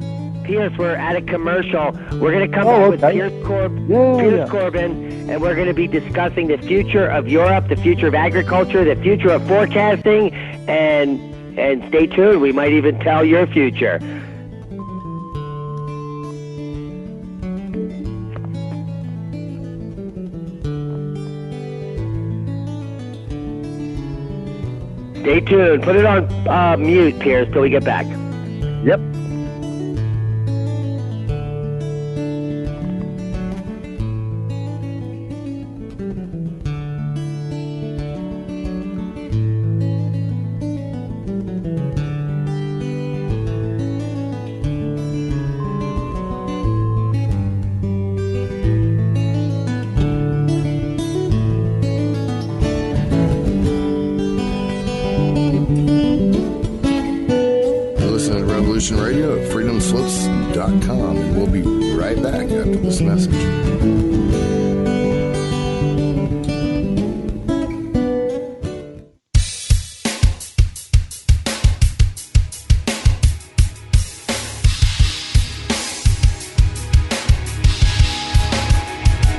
Piers, we're at a commercial. We're going to come back with Piers Corbyn, and we're going to be discussing the future of Europe, the future of agriculture, the future of forecasting, and stay tuned. We might even tell your future. Stay tuned. Put it on mute, Piers, till we get back. Yep. Radio at freedomslips.com, and we'll be right back after this message.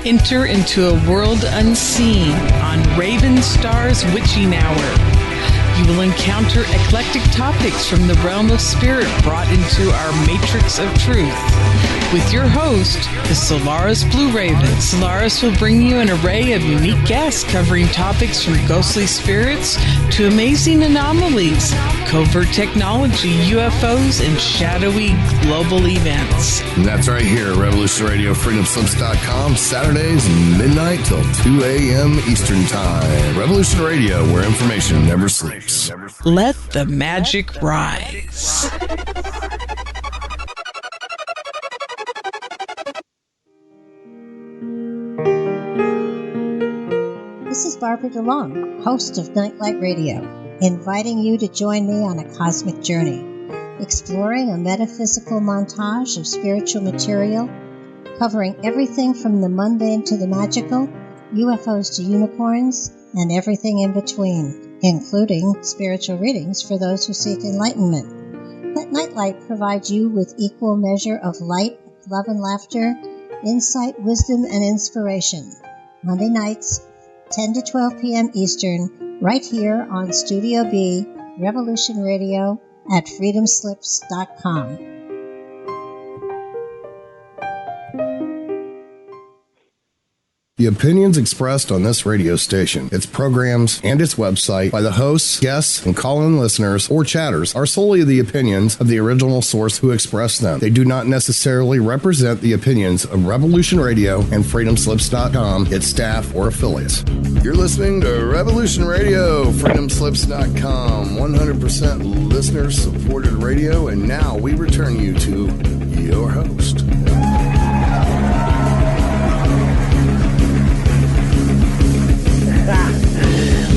Enter into a world unseen on Raven Star's Witching Hour. You will encounter eclectic topics from the realm of spirit brought into our matrix of truth. With your host, the Solaris Blue Raven. Solaris will bring you an array of unique guests covering topics from ghostly spirits to amazing anomalies, covert technology, UFOs, and shadowy global events. And that's right here, Revolution Radio, freedomslips.com, Saturdays, midnight till 2 a.m. Eastern Time. Revolution Radio, where information never sleeps. Let the magic rise. This is Barbara DeLong, host of Nightlight Radio, inviting you to join me on a cosmic journey, exploring a metaphysical montage of spiritual material, covering everything from the mundane to the magical, UFOs to unicorns, and everything in between, including spiritual readings for those who seek enlightenment. Let Nightlight provide you with equal measure of light, love and laughter, insight, wisdom, and inspiration. Monday nights, 10 to 12 p.m. Eastern, right here on Studio B, Revolution Radio at freedomslips.com. The opinions expressed on this radio station, its programs, and its website by the hosts, guests, and call-in listeners or chatters are solely the opinions of the original source who expressed them. They do not necessarily represent the opinions of Revolution Radio and freedomslips.com, its staff, or affiliates. You're listening to Revolution Radio, freedomslips.com, 100% listener-supported radio, and now we return you to your host.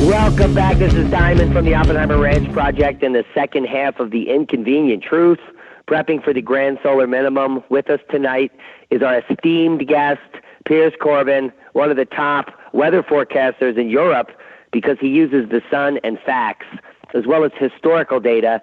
Welcome back. This is Diamond from the Oppenheimer Ranch Project in the second half of the Inconvenient Truth, prepping for the Grand Solar Minimum. With us tonight is our esteemed guest, Piers Corbyn, one of the top weather forecasters in Europe, because he uses the sun and facts, as well as historical data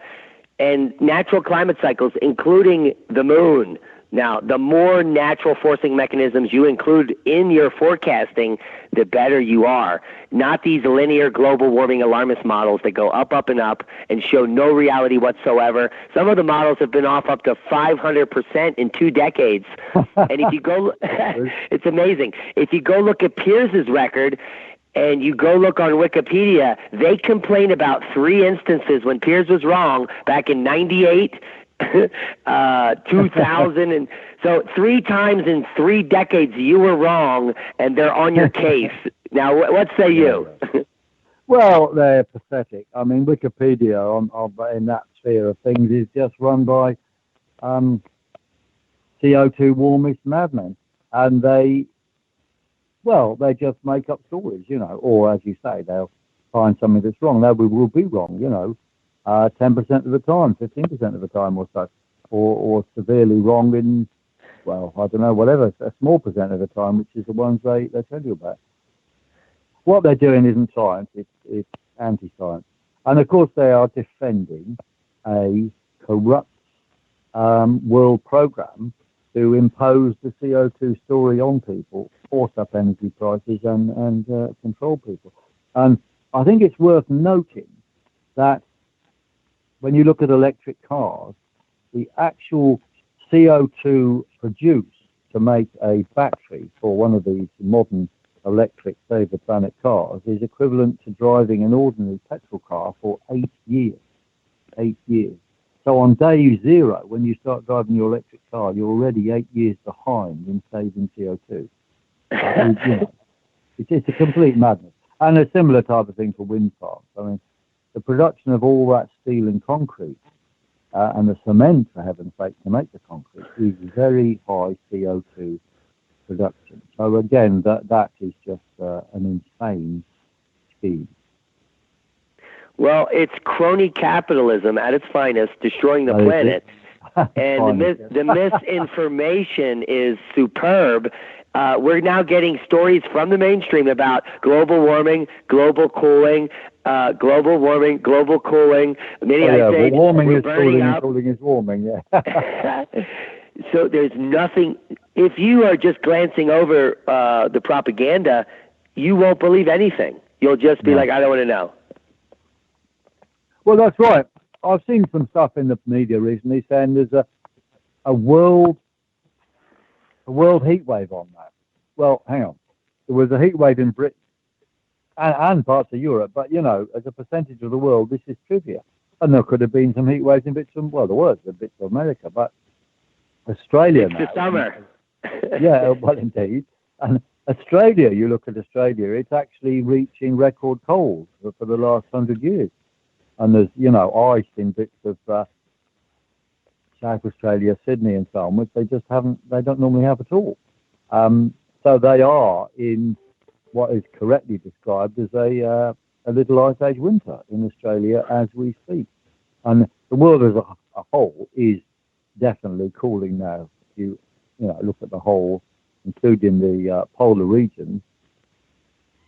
and natural climate cycles, including the moon. Now, the more natural forcing mechanisms you include in your forecasting, the better you are. Not these linear global warming alarmist models that go up, up, and up and show no reality whatsoever. Some of the models have been off up to 500% in 2 decades. And if you go, it's amazing. If you go look at Piers's record and you go look on Wikipedia, they complain about 3 instances when Piers was wrong back in 98, 2000, and so 3 times in 3 decades you were wrong, and they're on your case. Now, what say you? Well, they're pathetic. I mean, Wikipedia in that sphere of things is just run by CO2 warmist madmen, and they just make up stories, or as you say, they'll find something that's wrong. Now, we will be wrong, 10% of the time, 15% of the time or so, or severely wrong in, I don't know, whatever, a small percent of the time, which is the ones they tell you about. what they're doing isn't science, it's anti-science. And of course they are defending a corrupt world program to impose the CO2 story on people, force up energy prices and control people. And I think it's worth noting that when you look at electric cars, the actual CO2 produced to make a battery for one of these modern electric Save the Planet cars is equivalent to driving an ordinary petrol car for 8 years. 8 years. So on day zero, when you start driving your electric car, you're already 8 years behind in saving CO2. It's a complete madness. And a similar type of thing for wind farms. I mean, the production of all that steel and concrete and the cement, for heaven's sake, to make the concrete is very high CO2 production. So again, that is just an insane scheme. Well, it's crony capitalism at its finest, destroying the planet. And the misinformation is superb. We're now getting stories from the mainstream about global warming, global cooling, global warming, global cooling. Warming is cooling and cooling is warming, yeah. So there's nothing. If you are just glancing over the propaganda, you won't believe anything. You'll just be like, I don't want to know. Well, that's right. I've seen some stuff in the media recently saying there's a world heat wave on that. Well, hang on. There was a heat wave in Britain and parts of Europe, but, as a percentage of the world, this is trivia. And there could have been some heat waves in bits of, well, there was in bits of America, but Australia now. It's the summer. Yeah, well, indeed. And Australia, you look at Australia, it's actually reaching record colds for the last 100 years. And there's, ice in bits of South Australia, Sydney and so on, which they don't normally have at all. So they are in what is correctly described as a little ice age winter in Australia as we speak. And the world as a whole is definitely cooling now. If you look at the whole, including the polar regions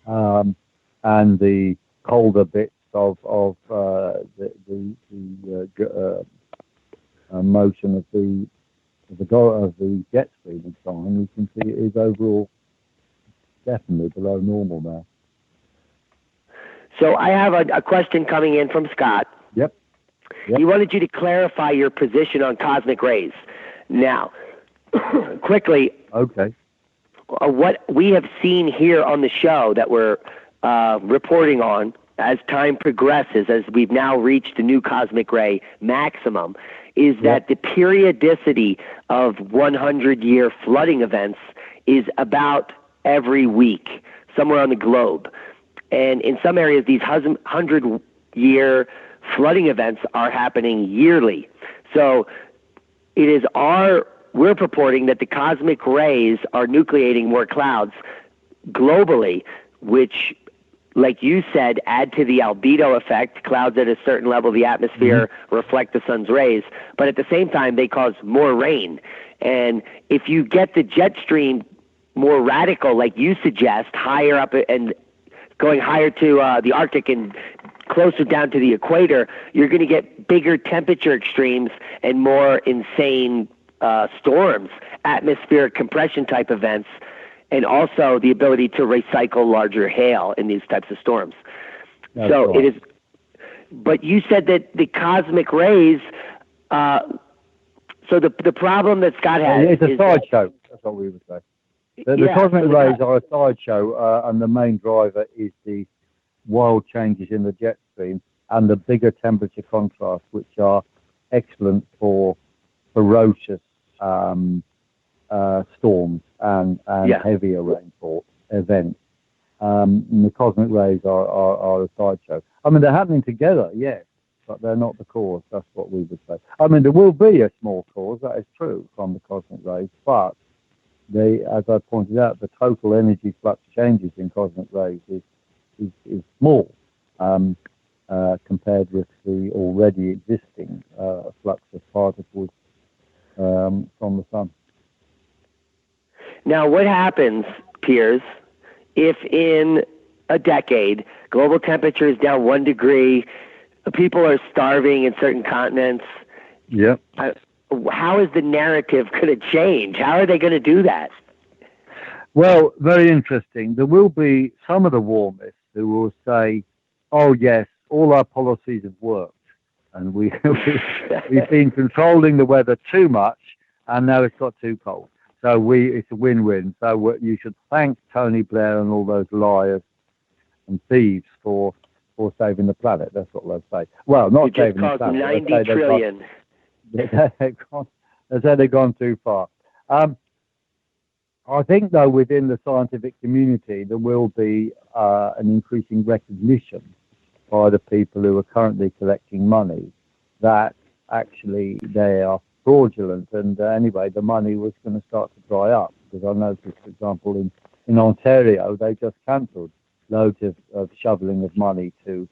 and the colder bits of the motion of the jet stream and so on, you can see it is overall definitely below normal now. So I have a question coming in from Scott. Yep. He wanted you to clarify your position on cosmic rays. Now, quickly. Okay. What we have seen here on the show that we're reporting on as time progresses, as we've now reached the new cosmic ray maximum, is that the periodicity of 100-year flooding events is about every week somewhere on the globe. And in some areas, these 100-year flooding events are happening yearly. So it is we're purporting that the cosmic rays are nucleating more clouds globally, which, like you said, add to the albedo effect. Clouds at a certain level of the atmosphere reflect the sun's rays, but at the same time, they cause more rain. And if you get the jet stream more radical, like you suggest, higher up and going higher to the Arctic and closer down to the equator, you're going to get bigger temperature extremes and more insane storms, atmospheric compression type events, and also the ability to recycle larger hail in these types of storms. That's right. It is. But you said that the cosmic rays. So the problem that Scott has it's a sideshow. That's what we would say. The cosmic rays are a sideshow, and the main driver is the wild changes in the jet stream and the bigger temperature contrasts, which are excellent for ferocious storms and heavier rainfall events. And the cosmic rays are a sideshow. I mean, they're happening together, yes, but they're not the cause. That's what we would say. I mean, there will be a small cause, that is true, from the cosmic rays, but as I pointed out, the total energy flux changes in cosmic rays is small compared with the already existing flux of particles from the sun. Now, what happens, Piers, if in a decade. Global temperature is down 1 degree. People are starving in certain continents. Yep. How is the narrative going to change? How are they going to do that? Well, very interesting. There will be some of the warmists who will say, oh, yes, all our policies have worked. And we've been controlling the weather too much, and now it's got too cold. So it's a win-win. So you should thank Tony Blair and all those liars and theyieves for saving the planet. That's what they'll say. Well, not saving the planet. 90 trillion. They say they've gone too far. I think, though, within the scientific community, there will be an increasing recognition by the people who are currently collecting money that actually they are fraudulent. And anyway, the money was going to start to dry up, because I noticed, for example, in Ontario, they just cancelled loads of shoveling of money to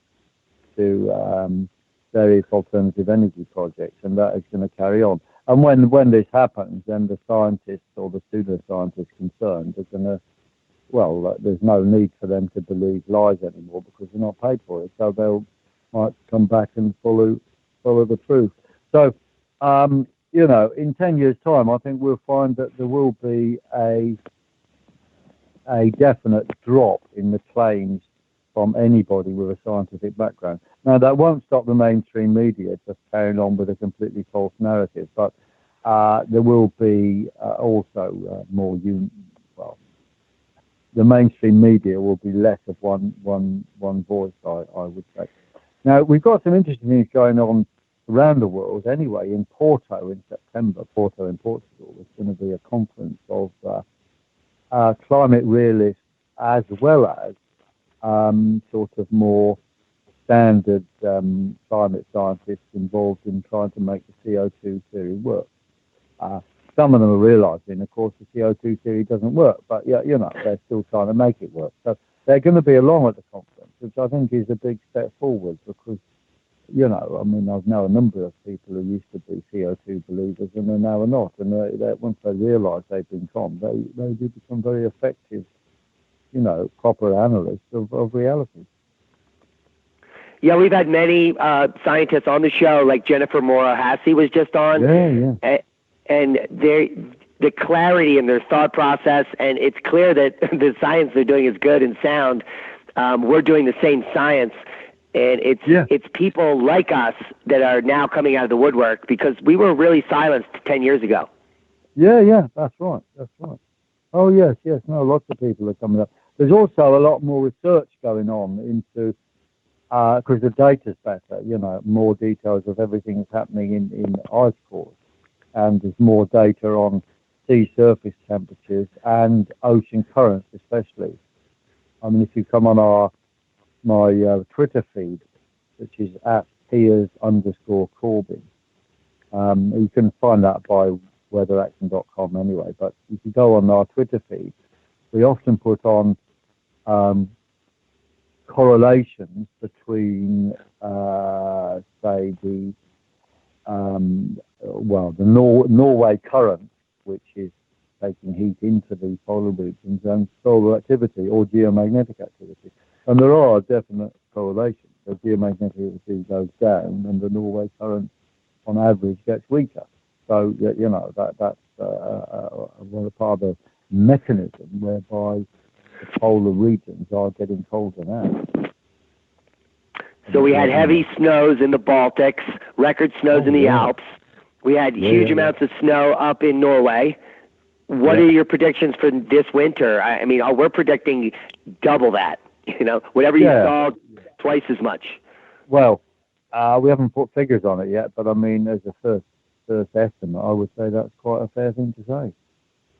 various alternative energy projects, and that is going to carry on. And when this happens, then the scientists or the pseudoscientists concerned are going to, well, there's no need for them to believe lies anymore because they're not paid for it. So might come back and follow the truth. So, in 10 years' time, I think we'll find that there will be a definite drop in the claims from anybody with a scientific background. Now, that won't stop the mainstream media just carrying on with a completely false narrative, but there will be also more. The mainstream media will be less of one voice, I would say. Now, we've got some interesting things going on around the world. Anyway, in Porto in September, Porto in Portugal, there's going to be a conference of climate realists as well as sort of more standard climate scientists involved in trying to make the CO2 theory work. Some of them are realizing, of course, the CO2 theory doesn't work, but they're still trying to make it work. So they're going to be along at the conference, which I think is a big step forward, because, I've known a number of people who used to be CO2 believers and they now are not. And once they realize they've been conned, they do become very effective, proper analysts of reality. Yeah, we've had many scientists on the show, like Jennifer Mora-Hassie was just on. Yeah. And the clarity in their thought process, and it's clear that the science they're doing is good and sound. We're doing the same science, and it's people like us that are now coming out of the woodwork, because we were really silenced 10 years ago. Yeah, that's right. Oh, yes, no, lots of people are coming up. There's also a lot more research going on into, because the data's better, more details of everything that's happening in ice cores. And there's more data on sea surface temperatures and ocean currents, especially. If you come on my Twitter feed, which is at Piers_Corbyn, you can find that by weatheraction.com anyway. But if you go on our Twitter feed, we often put on correlations between, say, the Norway current, which is taking heat into the polar regions, and solar activity or geomagnetic activity. And there are definite correlations. The geomagnetic activity goes down and the Norway current on average gets weaker. So, that's one part of the mechanism whereby the polar regions are getting colder now. So we had heavy snows in the Baltics, record snows in the Alps. We had huge amounts of snow up in Norway. What are your predictions for this winter? We're predicting double that. Whatever you saw, twice as much. Well, we haven't put figures on it yet, but as a first estimate, I would say that's quite a fair thing to say.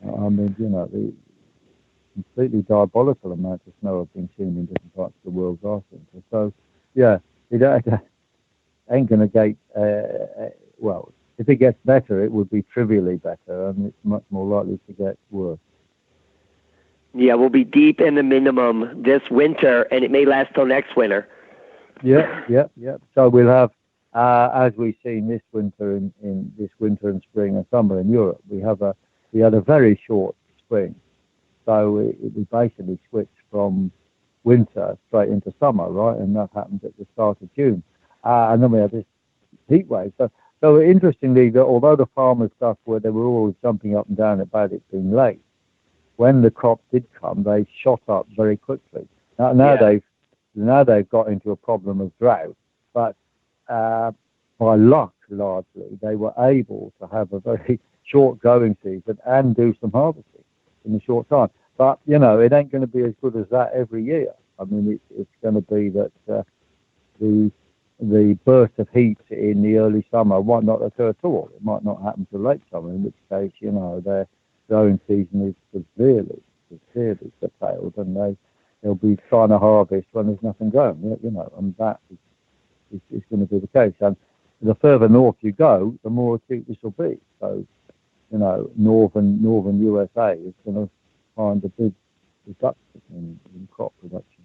The completely diabolical amounts of snow have been seen in different parts of the world last winter. So, it ain't going to get, if it gets better, it would be trivially better, and it's much more likely to get worse. Yeah, we'll be deep in the minimum this winter, and it may last till next winter. Yeah. So we'll have, as we've seen this winter in this winter and spring and summer in Europe, we had a very short spring. So we basically switched from winter straight into summer, right? And that happened at the start of June. And then we had this heat wave. So interestingly, that although the farmers' stuff where they were always jumping up and down about it being late, when the crop did come, they shot up very quickly. Now they've got into a problem of drought, but by luck, largely, they were able to have a very short growing season and do some harvesting in a short time. But, you know, it ain't going to be as good as that every year. I mean, it's going to be that the burst of heat in the early summer might not occur at all. It might not happen till late summer, in which case, you know, their growing season is severely curtailed, and they'll be trying to harvest when there's nothing growing, you know, and that is going to be the case. And the further north you go, the more acute this will be. So, you know, northern USA is going to find a big reduction in crop production.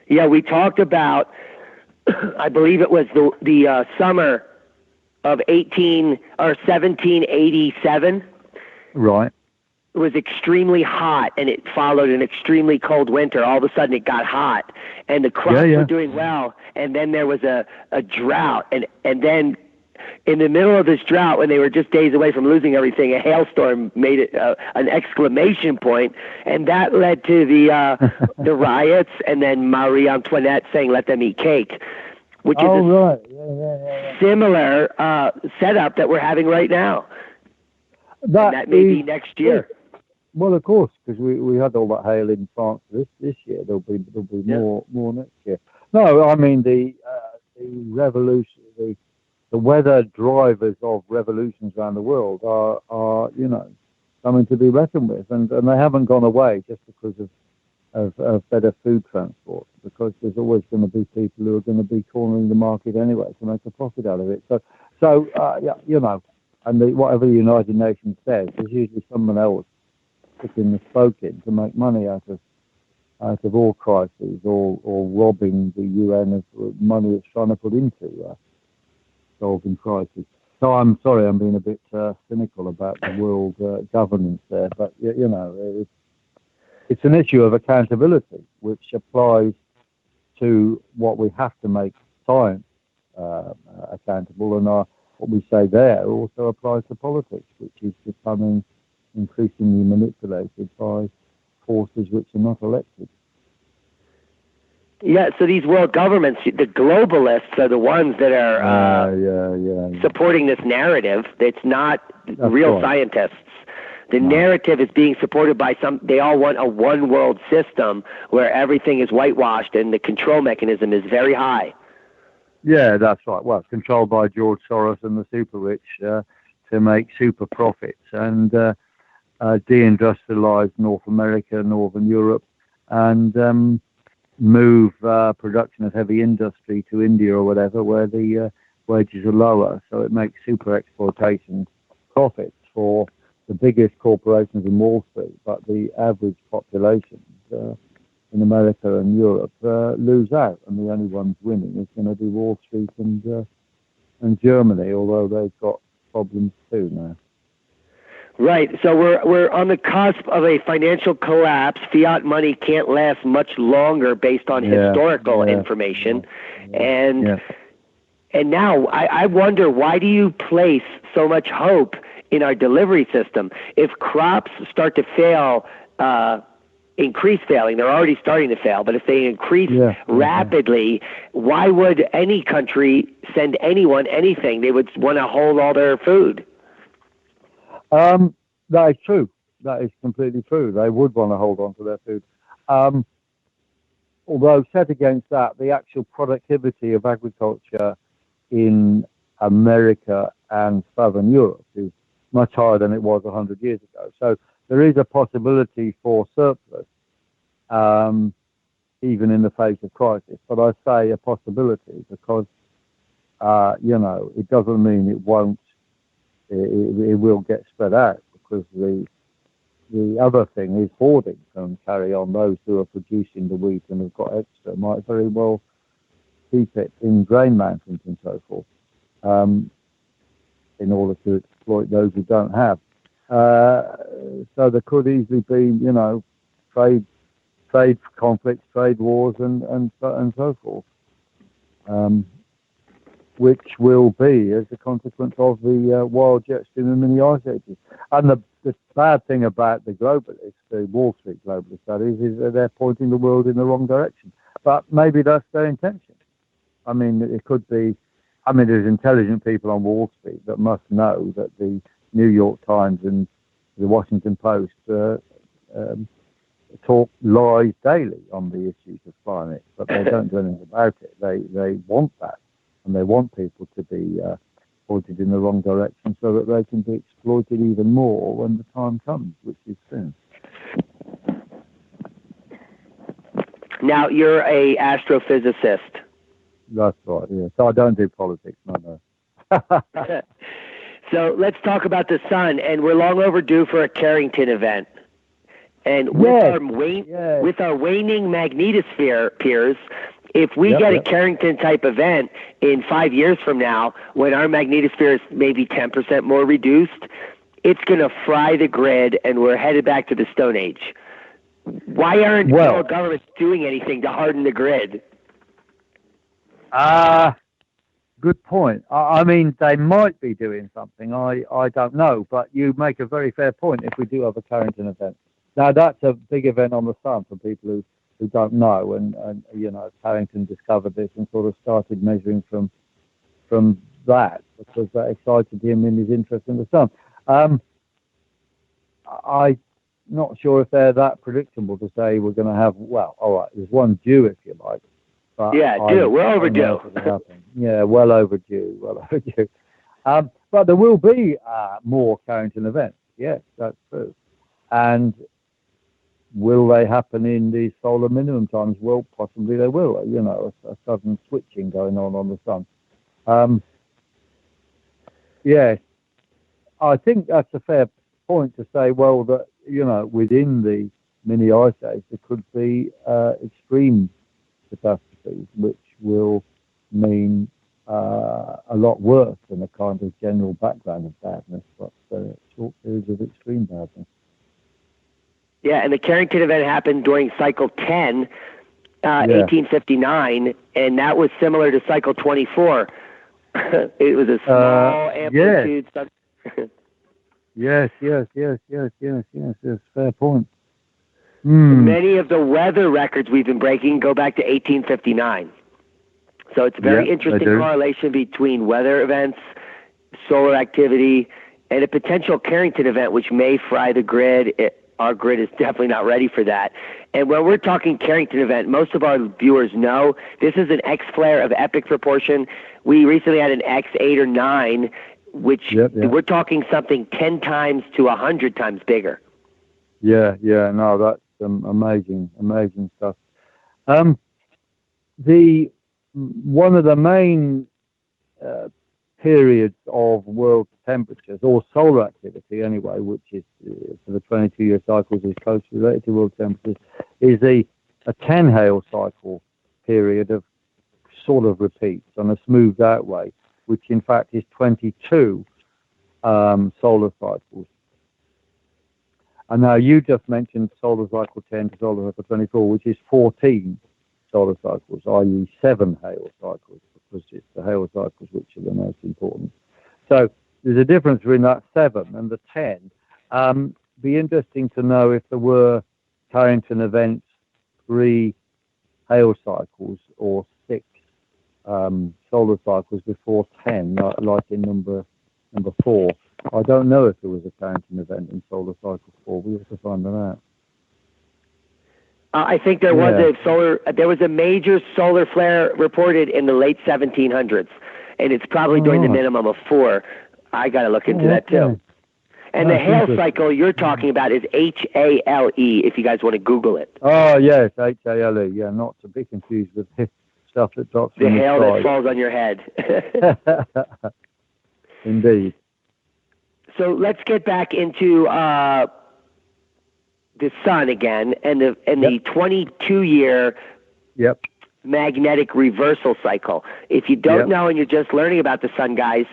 Yeah, we talked about, I believe it was the summer of 1787. Right. It was extremely hot, and it followed an extremely cold winter. All of a sudden, it got hot, and the crops were doing well. And then there was a drought, and then in the middle of this drought, when they were just days away from losing everything, a hailstorm made it an exclamation point, and that led to the riots, and then Marie Antoinette saying, "Let them eat cake," which is a similar setup that we're having right now. That may be next year. Well, of course, because we had all that hail in France this year. There'll be more next year. No, I mean the revolution, the weather drivers of revolutions around the world are you know, coming to be reckoned with, and they haven't gone away just because of better food transport, because there's always going to be people who are going to be cornering the market anyway to make a profit out of it. So yeah, you know, and whatever the United Nations says, there's usually someone else putting the spoke in to make money out of all crises, or robbing the UN of money it's trying to put into solving crises. So I'm sorry, I'm being a bit cynical about the world governance there, but you know, it's an issue of accountability, which applies to what we have to make science accountable, and what we say there also applies to politics, which is becoming increasingly manipulated by forces which are not elected. Yeah, so these world governments, the globalists, are the ones that are supporting this narrative. It's not real scientists. The narrative is being supported by they all want a one world system where everything is whitewashed and the control mechanism is very high. Yeah, that's right. Well, it's controlled by George Soros and the super rich to make super profits and deindustrialize North America, Northern Europe, and move production of heavy industry to India or whatever, where the wages are lower. So it makes super exploitation profits for the biggest corporations in Wall Street, but the average population in America and Europe lose out, and the only ones winning is going to be Wall Street and Germany, although they've got problems too now. Right. So we're on the cusp of a financial collapse. Fiat money can't last much longer based on historical information. And now I wonder, why do you place so much hope in our delivery system? If crops start to fail, increase failing, they're already starting to fail, but if they increase rapidly, why would any country send anyone anything? They would want to hold all their food. That is true. That is completely true. They would want to hold on to their food. Although set against that, the actual productivity of agriculture in America and Southern Europe is much higher than it was 100 years ago. So there is a possibility for surplus, even in the face of crisis. But I say a possibility because, you know, it doesn't mean it won't. It will get spread out, because the other thing is hoarding can carry on. Those who are producing the wheat and have got extra might very well keep it in grain mountains and so forth, in order to exploit those who don't have. So there could easily be, you know, trade trade conflicts, trade wars, and so forth, which will be as a consequence of the wild jet stream and mini ice ages. And the bad thing about the globalists, the Wall Street globalist studies, is that they're pointing the world in the wrong direction. But maybe that's their intention. I mean, it could be. I mean, there's intelligent people on Wall Street that must know that the New York Times and the Washington Post talk lies daily on the issues of climate, but they don't do anything about it. They want that, and they want people to be pointed in the wrong direction so that they can be exploited even more when the time comes, which is soon. Now, you're a astrophysicist. That's right, yeah. So I don't do politics, no. So let's talk about the sun, and we're long overdue for a Carrington event. And with our waning magnetosphere, Piers, if we get a Carrington-type event in 5 years from now, when our magnetosphere is maybe 10% more reduced, it's going to fry the grid, and we're headed back to the Stone Age. Why aren't federal governments doing anything to harden the grid? Good point. I mean, they might be doing something. I don't know, but you make a very fair point if we do have a Carrington event. Now, that's a big event on the sun for people who don't know. And you know, Carrington discovered this and sort of started measuring from that because that excited him in his interest in the sun. I'm not sure if they're that predictable to say we're going to have, well, all right, there's one due, if you like. But we're overdue. Yeah, well overdue. But there will be more Carrington events. Yes, that's true. And will they happen in these solar minimum times? Well, possibly they will. You know, a sudden switching going on the sun. Yes, I think that's a fair point to say. Well, that you know, within the mini ice age, there could be extreme catastrophes, which will mean a lot worse than a kind of general background of badness, but short periods of extreme badness. Yeah, and the Carrington event happened during cycle 10, 1859, and that was similar to cycle 24. It was a small amplitude. Yes, fair point. Many of the weather records we've been breaking go back to 1859. So it's a very interesting correlation between weather events, solar activity, and a potential Carrington event, which may fry the grid. Our grid is definitely not ready for that. And when we're talking Carrington event, most of our viewers know this is an X flare of epic proportion. We recently had an X8 or 9, which we're talking something 10 times to 100 times bigger. Yeah, no, that's amazing stuff. One of the main periods of world temperatures, or solar activity anyway, which is for the 22-year cycles is closely related to world temperatures, is a 10 hail cycle period of sort of repeats on a smoothed out way, which in fact is 22 solar cycles. And now you just mentioned solar cycle 10 to solar cycle 24, which is 14 solar cycles, i.e. 7 hail cycles, because it's the hail cycles which are the most important. So there's a difference between that 7 and the 10. Be interesting to know if there were Carrington events 3 hail cycles or 6 solar cycles before 10, like in number 4. I don't know if there was a Carrington event in solar cycle 4. We have to find that out. I think there was a major solar flare reported in the late 1700s, and it's probably during the minimum of 4. I got to look into that too. And the hail cycle you're talking about is HALE, if you guys want to Google it. Oh, yes, HALE. Yeah, not to be confused with stuff that drops from the hail sky. that falls on your head. Indeed. So let's get back into the sun again, and the 22-year magnetic reversal cycle. If you don't know and you're just learning about the sun, guys,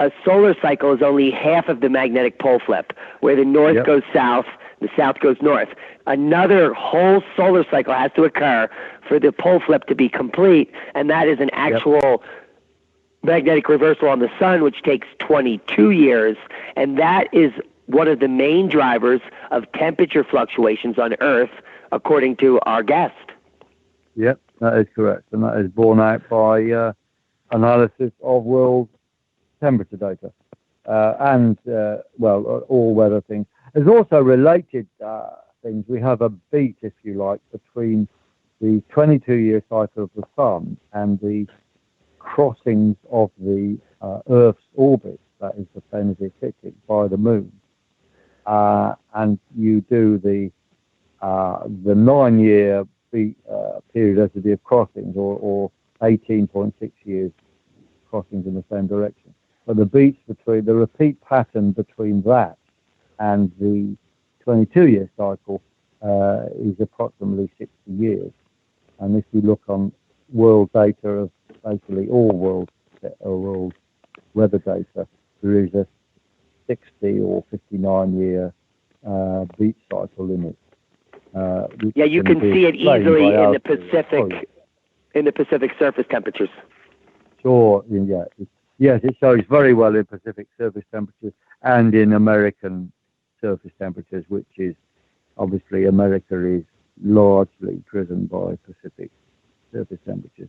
a solar cycle is only half of the magnetic pole flip, where the north goes south, the south goes north. Another whole solar cycle has to occur for the pole flip to be complete, and that is an actual magnetic reversal on the sun, which takes 22 years, and that is one of the main drivers of temperature fluctuations on Earth, according to our guest. Yep, that is correct, and that is borne out by analysis of world temperature data and all weather things. There's also related things. We have a beat, if you like, between the 22-year cycle of the sun and the crossings of the Earth's orbit, that is the famous ecliptic, by the moon. And you do the 9-year periodicity of crossings, or 18.6 years crossings in the same direction. But the beats between the repeat pattern between that and the 22-year cycle is approximately 60 years. And if you look on world data of basically all world weather data, there is a 60 or 59-year beat cycle in it. You can see it easily in the Pacific, in the Pacific surface temperatures. Sure, yeah. Yes, it shows very well in Pacific surface temperatures and in American surface temperatures, which is obviously America is largely driven by Pacific surface temperatures.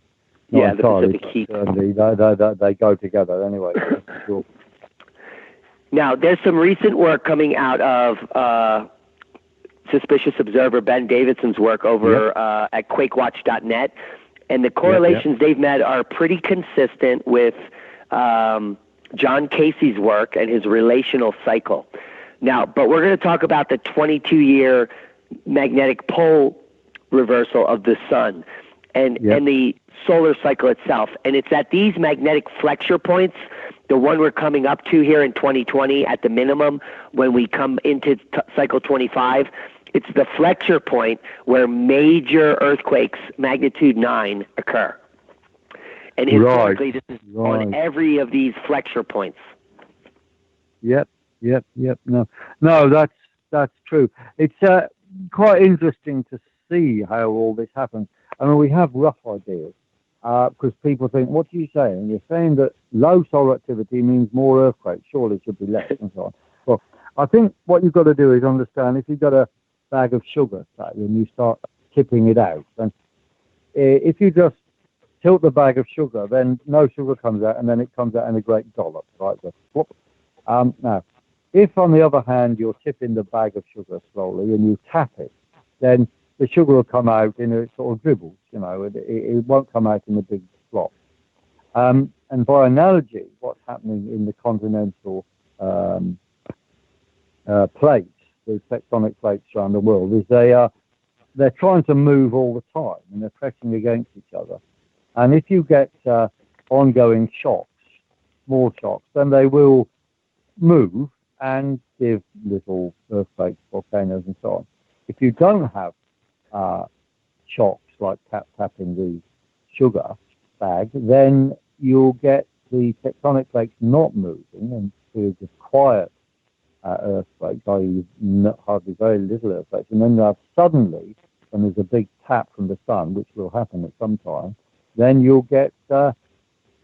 Yeah, the Pacific heat. They go together anyway. Sure. Now, there's some recent work coming out of Suspicious Observer Ben Davidson's work over at QuakeWatch.net, and the correlations they've met are pretty consistent with John Casey's work and his relational cycle. Now, but we're going to talk about the 22-year magnetic pole reversal of the sun and the solar cycle itself. And it's at these magnetic flexure points, the one we're coming up to here in 2020 at the minimum, when we come into cycle 25, it's the flexure point where major earthquakes magnitude 9 occur. And historically, this is on every of these flexure points. Yep. No, that's true. It's quite interesting to see how all this happens. I mean, we have rough ideas because people think, what are you saying? You're saying that low solar activity means more earthquakes. Surely it should be less and so on. Well, I think what you've got to do is understand, if you've got a bag of sugar and you start tipping it out, and if you just tilt the bag of sugar, then no sugar comes out, and then it comes out in a great dollop, right? Now, if on the other hand you're tipping the bag of sugar slowly and you tap it, then the sugar will come out in a sort of dribbles, it won't come out in a big flop. And by analogy, what's happening in the continental plates, the tectonic plates around the world, is they're trying to move all the time, and they're pressing against each other. And if you get ongoing shocks, small shocks, then they will move and give little earthquakes, volcanoes, and so on. If you don't have shocks like tapping the sugar bag, then you'll get the tectonic plates not moving and periods of quiet earthquakes, i.e. hardly very little earthquakes. And then suddenly, when there's a big tap from the sun, which will happen at some time, then you'll get the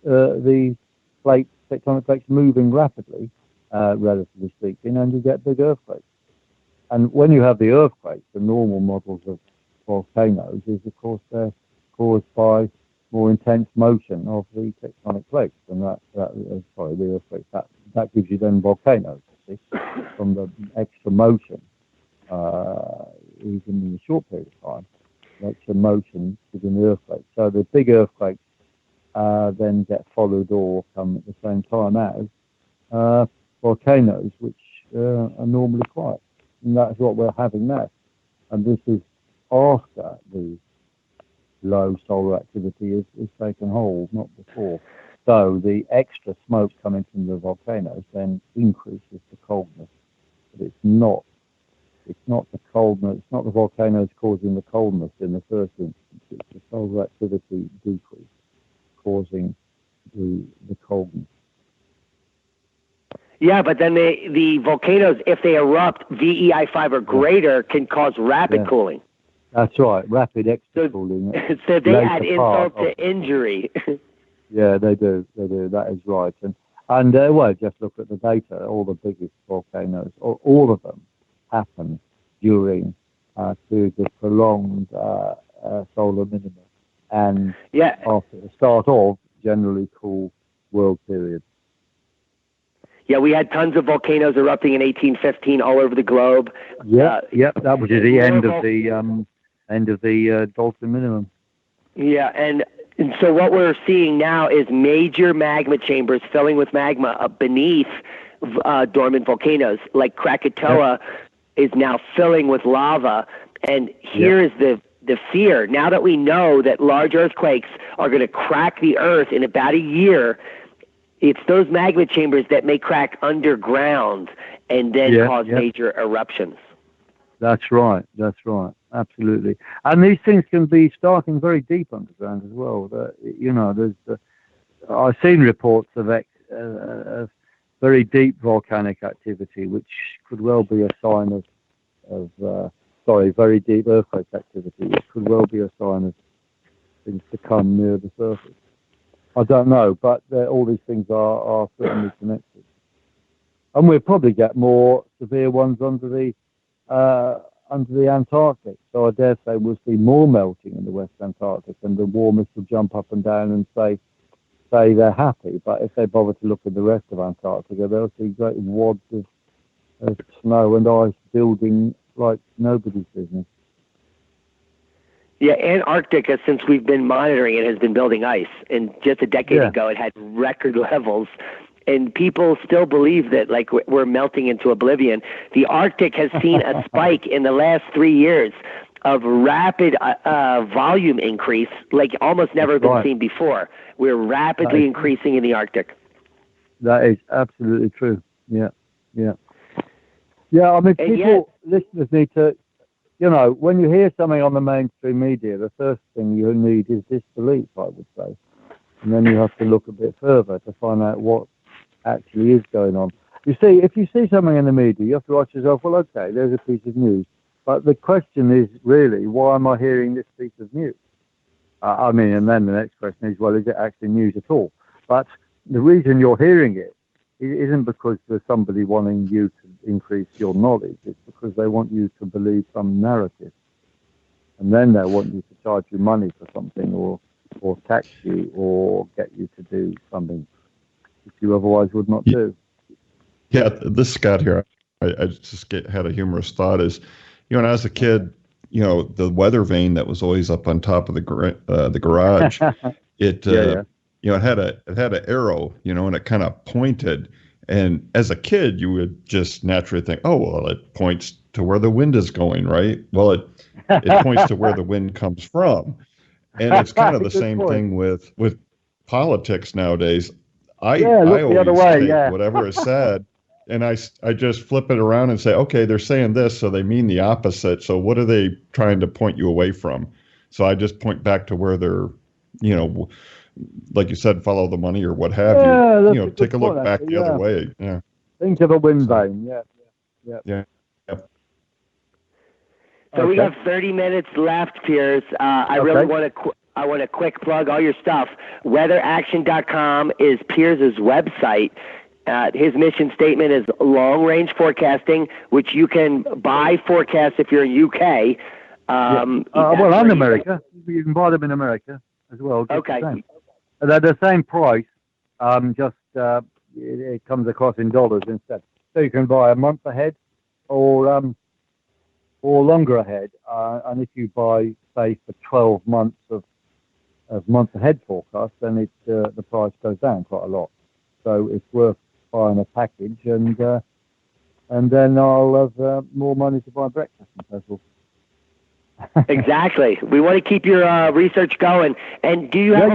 tectonic plates moving rapidly, relatively speaking, and you get big earthquakes. And when you have the earthquakes, the normal models of volcanoes is, of course, they're caused by more intense motion of the tectonic plates, and the earthquakes. That gives you then volcanoes, you see, from the extra motion, even in a short period of time. Extra motion within the earthquake. So the big earthquakes then get followed or come at the same time as volcanoes, which are normally quiet. And that's what we're having now. And this is after the low solar activity is taken hold, not before. So the extra smoke coming from the volcanoes then increases the coldness. But it's not the coldness, it's not the volcanoes causing the coldness in the first instance, it's the solar activity decrease causing the coldness. Yeah, but then the volcanoes, if they erupt VEI5 or greater, can cause rapid cooling. That's right, rapid extra cooling. So they add insult to injury. Yeah, they do. That is right. And well, just look at the data. All the biggest volcanoes, all of them, happen during periods of prolonged solar minima, and after the start of generally cool world periods. Yeah, we had tons of volcanoes erupting in 1815 all over the globe. That was at the end of the Dalton minimum. Yeah, and so what we're seeing now is major magma chambers filling with magma beneath dormant volcanoes. Like Krakatoa is now filling with lava, and here is the fear. Now that we know that large earthquakes are going to crack the earth in about a year, it's those magma chambers that may crack underground and then cause major eruptions. That's right. Absolutely. And these things can be starting very deep underground as well. I've seen reports of very deep volcanic activity, which could well be a sign of very deep earthquake activity, which could well be a sign of things to come near the surface. I don't know, but all these things are certainly connected. And we'll probably get more severe ones under the Antarctic. So I dare say we'll see more melting in the West Antarctic, and the warmers will jump up and down and say they're happy. But if they bother to look at the rest of Antarctica, they'll see great wads of snow and ice building like nobody's business. Yeah, Antarctica, since we've been monitoring it, has been building ice. And just a decade ago, it had record levels. And people still believe that, like, we're melting into oblivion. The Arctic has seen a spike in the last 3 years of rapid volume increase, like almost never been seen before. We're rapidly increasing in the Arctic. That is absolutely true. Yeah. I mean, listeners need to, when you hear something on the mainstream media, the first thing you need is disbelief, I would say. And then you have to look a bit further to find out what actually is going on. You see, if you see something in the media, you have to ask yourself, well, okay, there's a piece of news. But the question is really, why am I hearing this piece of news? And then the next question is, well, is it actually news at all? But the reason you're hearing it isn't because there's somebody wanting you to increase your knowledge. It's because they want you to believe some narrative. And then they want you to charge you money for something or tax you or get you to do something which you otherwise would not do. Yeah, this is Scott here. I just had a humorous thought is, when I was a kid, the weather vane that was always up on top of the garage, it had an arrow, and it kind of pointed. And as a kid, you would just naturally think, oh, well, it points to where the wind is going, right? Well, it points to where the wind comes from. And it's kind of the same thing with politics nowadays. I always take whatever is said, and I just flip it around and say, okay, they're saying this, so they mean the opposite. So what are they trying to point you away from? So I just point back to where they're, like you said, follow the money or what have you. Take a look back the other way. Yeah. Think of a wind vane. Yeah. So we have 30 minutes left, Piers. I really want to quick plug all your stuff. Weatheraction.com is Piers's website. His mission statement is long-range forecasting, which you can buy forecasts if you're in UK. Well, I'm in America. You can buy them in America as well. Okay. They're the same price. It comes across in dollars instead. So you can buy a month ahead or longer ahead. And if you buy, say, for 12 months of month ahead forecast, then the price goes down quite a lot. So it's worth buying a package, and then I'll have more money to buy breakfast and so forth. Exactly. We want to keep your research going. And do you have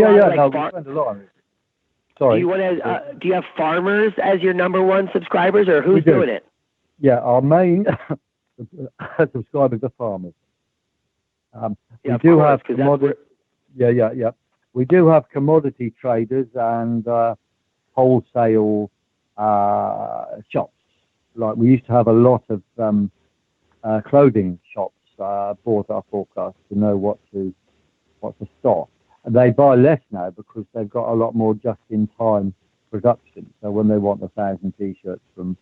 Sorry. Do you have farmers as your number one subscribers, or who's doing it? Yeah, our main subscribers are farmers. We do have commodity. We do have commodity traders and wholesale shops. Like we used to have a lot of clothing shops bought our forecast to know what to stock. And they buy less now because they've got a lot more just-in-time production. So when they want 1,000 T-shirts from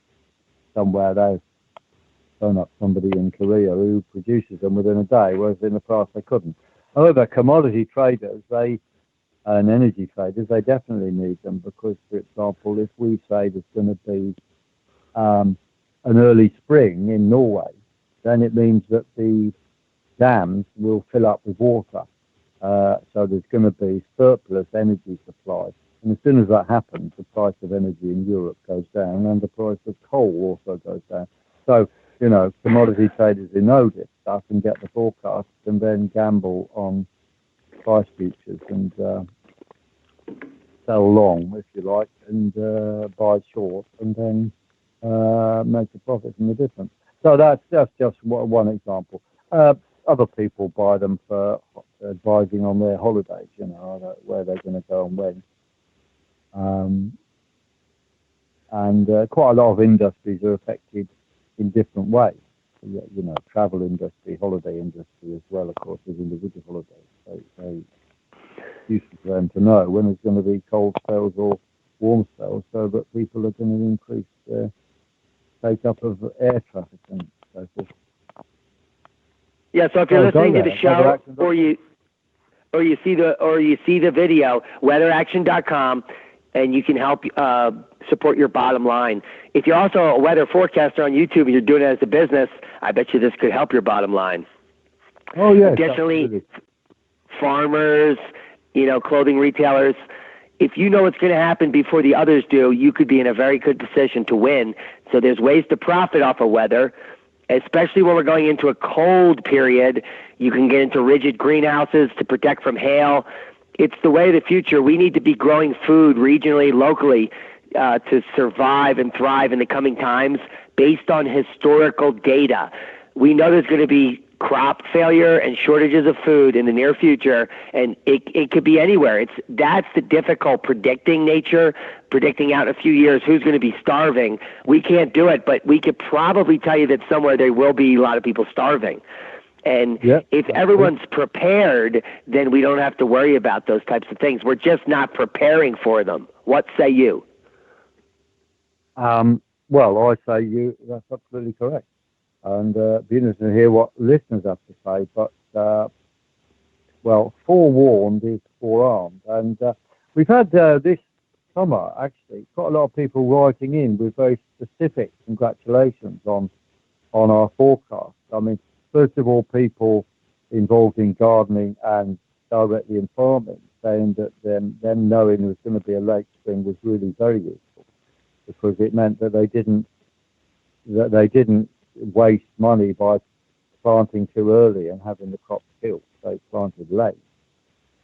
somewhere, they phone up somebody in Korea who produces them within a day, whereas in the past they couldn't. However, commodity traders, and energy traders, they definitely need them because, for example, if we say there's going to be an early spring in Norway, then it means that the dams will fill up with water. So there's going to be surplus energy supply. And as soon as that happens, the price of energy in Europe goes down and the price of coal also goes down. So, commodity traders who know this stuff and get the forecasts and then gamble on price futures and sell long, if you like, and buy short and then make a profit from the difference. So that's just one example. Other people buy them for advising on their holidays, where they're going to go and when. And quite a lot of industries are affected in different ways. Travel industry, holiday industry as well, of course, as individual holidays. So it's useful for them to know when there's going to be cold spells or warm spells so that people are going to increase their take-up of air traffic and so forth. Yeah, so if you're listening to the show or you see the video, weatheraction.com, and you can help support your bottom line. If you're also a weather forecaster on YouTube and you're doing it as a business, I bet you this could help your bottom line. Oh, yeah. Additionally, farmers, clothing retailers, if you know what's going to happen before the others do, you could be in a very good position to win. So there's ways to profit off of weather, especially when we're going into a cold period. You can get into rigid greenhouses to protect from hail. It's the way of the future. We need to be growing food regionally, locally, to survive and thrive in the coming times based on historical data. We know there's going to be crop failure and shortages of food in the near future, and it could be anywhere. That's the difficult predicting nature, predicting out in a few years who's going to be starving. We can't do it, but we could probably tell you that somewhere there will be a lot of people starving. And if everyone's prepared, then we don't have to worry about those types of things. We're just not preparing for them. What say you? Well, I say that's absolutely correct. And be interesting to hear what listeners have to say. But, forewarned is forearmed. And we've had this summer, actually, quite a lot of people writing in with very specific congratulations on our forecast. I mean, first of all, people involved in gardening and directly in farming, saying that them knowing there was going to be a late spring was really very useful because it meant that they didn't waste money by planting too early and having the crops killed. They planted late.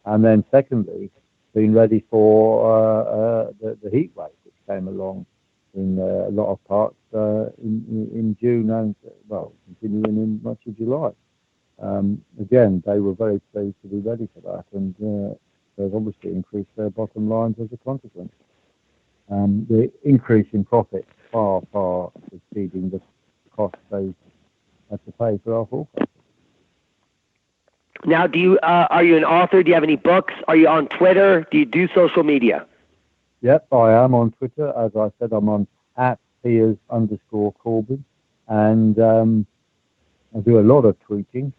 And then secondly, being ready for the heat wave which came along in a lot of parts in June and, continuing in much of July. Again, they were very pleased to be ready for that, and they've obviously increased their bottom lines as a consequence. The increase in profit far, far exceeding the cost they had to pay for our forecast. Now, are you an author? Do you have any books? Are you on Twitter? Do you do social media? Yep, I am on Twitter. As I said, I'm on @Piers_Corbyn, and I do a lot of tweeting,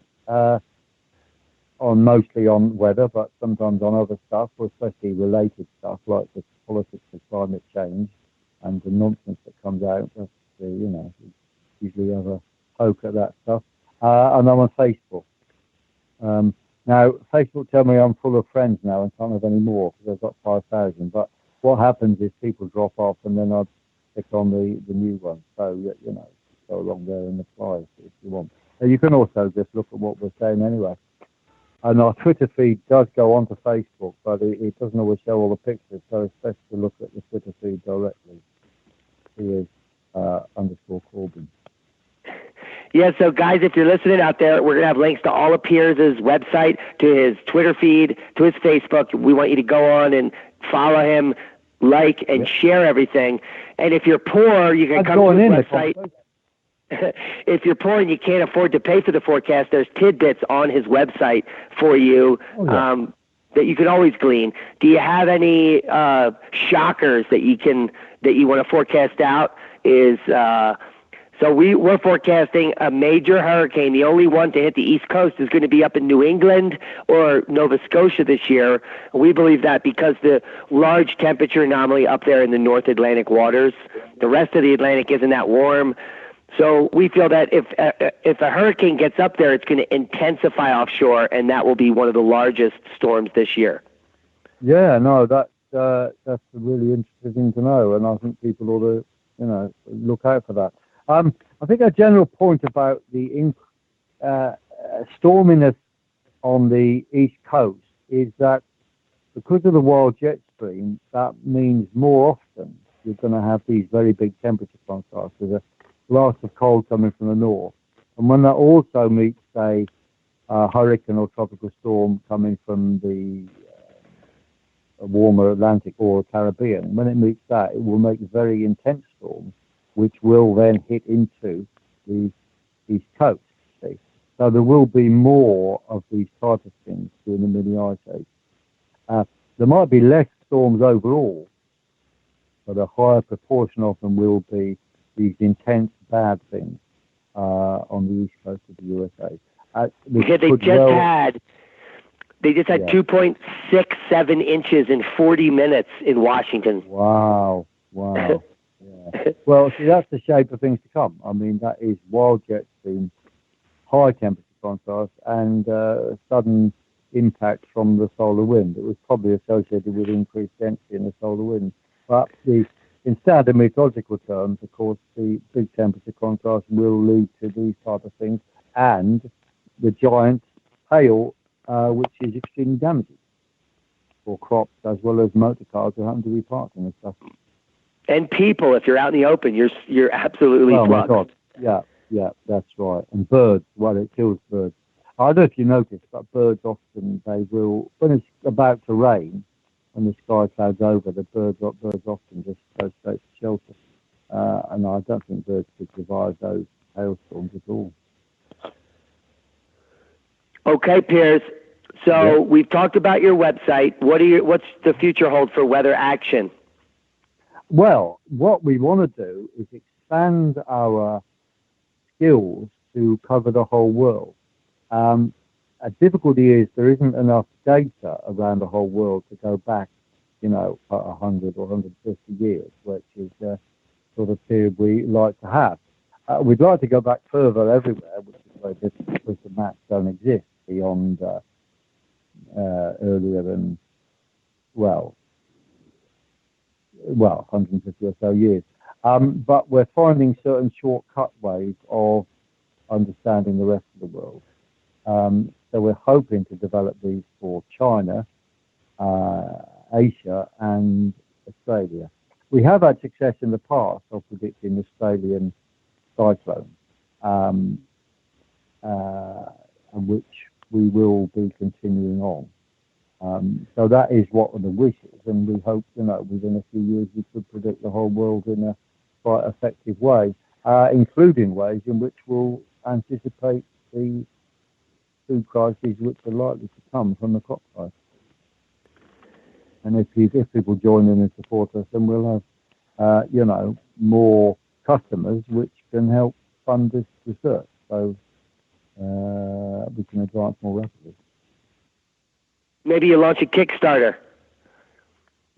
mostly on weather, but sometimes on other stuff, or especially related stuff like the politics of climate change and the nonsense that comes out. That's, usually have a poke at that stuff. And I'm on Facebook. Now, Facebook tell me I'm full of friends now and can't have any more because I've got 5,000. But what happens is people drop off and then I'd click on the new one. So, go along there and apply if you want. You can also just look at what we're saying anyway. And our Twitter feed does go onto Facebook, but it doesn't always show all the pictures, so it's best to look at the Twitter feed directly. Piers _Corbyn. Yeah, so guys, if you're listening out there, we're going to have links to all of Piers' website, to his Twitter feed, to his Facebook. We want you to go on and follow him, like and share everything. And if you're poor, you can come to the website. If you're poor and you can't afford to pay for the forecast, there's tidbits on his website for you that you can always glean. Do you have any shockers that you want to forecast out? So we're forecasting a major hurricane. The only one to hit the East Coast is going to be up in New England or Nova Scotia this year. We believe that because the large temperature anomaly up there in the North Atlantic waters, the rest of the Atlantic isn't that warm. So we feel that if a hurricane gets up there, it's going to intensify offshore, and that will be one of the largest storms this year. Yeah, no, that's really interesting thing to know, and I think people ought to, look out for that. I think a general point about the storminess on the East Coast is that because of the wild jet stream, that means more often you're going to have these very big temperature contrasts. There's a blast of cold coming from the north. And when that also meets, say, a hurricane or tropical storm coming from the warmer Atlantic or Caribbean, when it meets that, it will make very intense storms, which will then hit into the East Coast. See? So there will be more of these type of things during the mini ice age. There might be less storms overall, but a higher proportion of them will be these intense bad things on the East Coast of the USA. They just had 2.67 inches in 40 minutes in Washington. Wow. Yeah. Well, see, that's the shape of things to come. I mean, that is wild jet stream, high temperature contrast, and sudden impact from the solar wind. It was probably associated with increased density in the solar wind. But in standard meteorological terms, of course, the big temperature contrast will lead to these type of things, and the giant hail, which is extremely damaging for crops as well as motor cars who happen to be parked in the stuff. And people, if you're out in the open, you're absolutely fucked. My God. Yeah, that's right. And birds, well, it kills birds. I don't know if you noticed, but birds often, they will, when it's about to rain, when the sky clouds over, the birds often just go straight to shelter. And I don't think birds could survive those hailstorms at all. Okay, Piers. So we've talked about your website. What's the future hold for Weather Action? Well, what we want to do is expand our skills to cover the whole world. A difficulty is there isn't enough data around the whole world to go back, 100 or 150 years, which is the sort of period we like to have. We'd like to go back further everywhere, which is very difficult because the maps don't exist beyond earlier than, 150 or so years. But we're finding certain shortcut ways of understanding the rest of the world. So we're hoping to develop these for China, Asia, and Australia. We have had success in the past of predicting Australian cyclones, which we will be continuing on. So that is what the wish is, and we hope, within a few years we could predict the whole world in a quite effective way, including ways in which we'll anticipate the food crises which are likely to come from the crop price. And if people join in and support us, then we'll have, more customers which can help fund this research. So we can advance more rapidly. Maybe you launch a Kickstarter.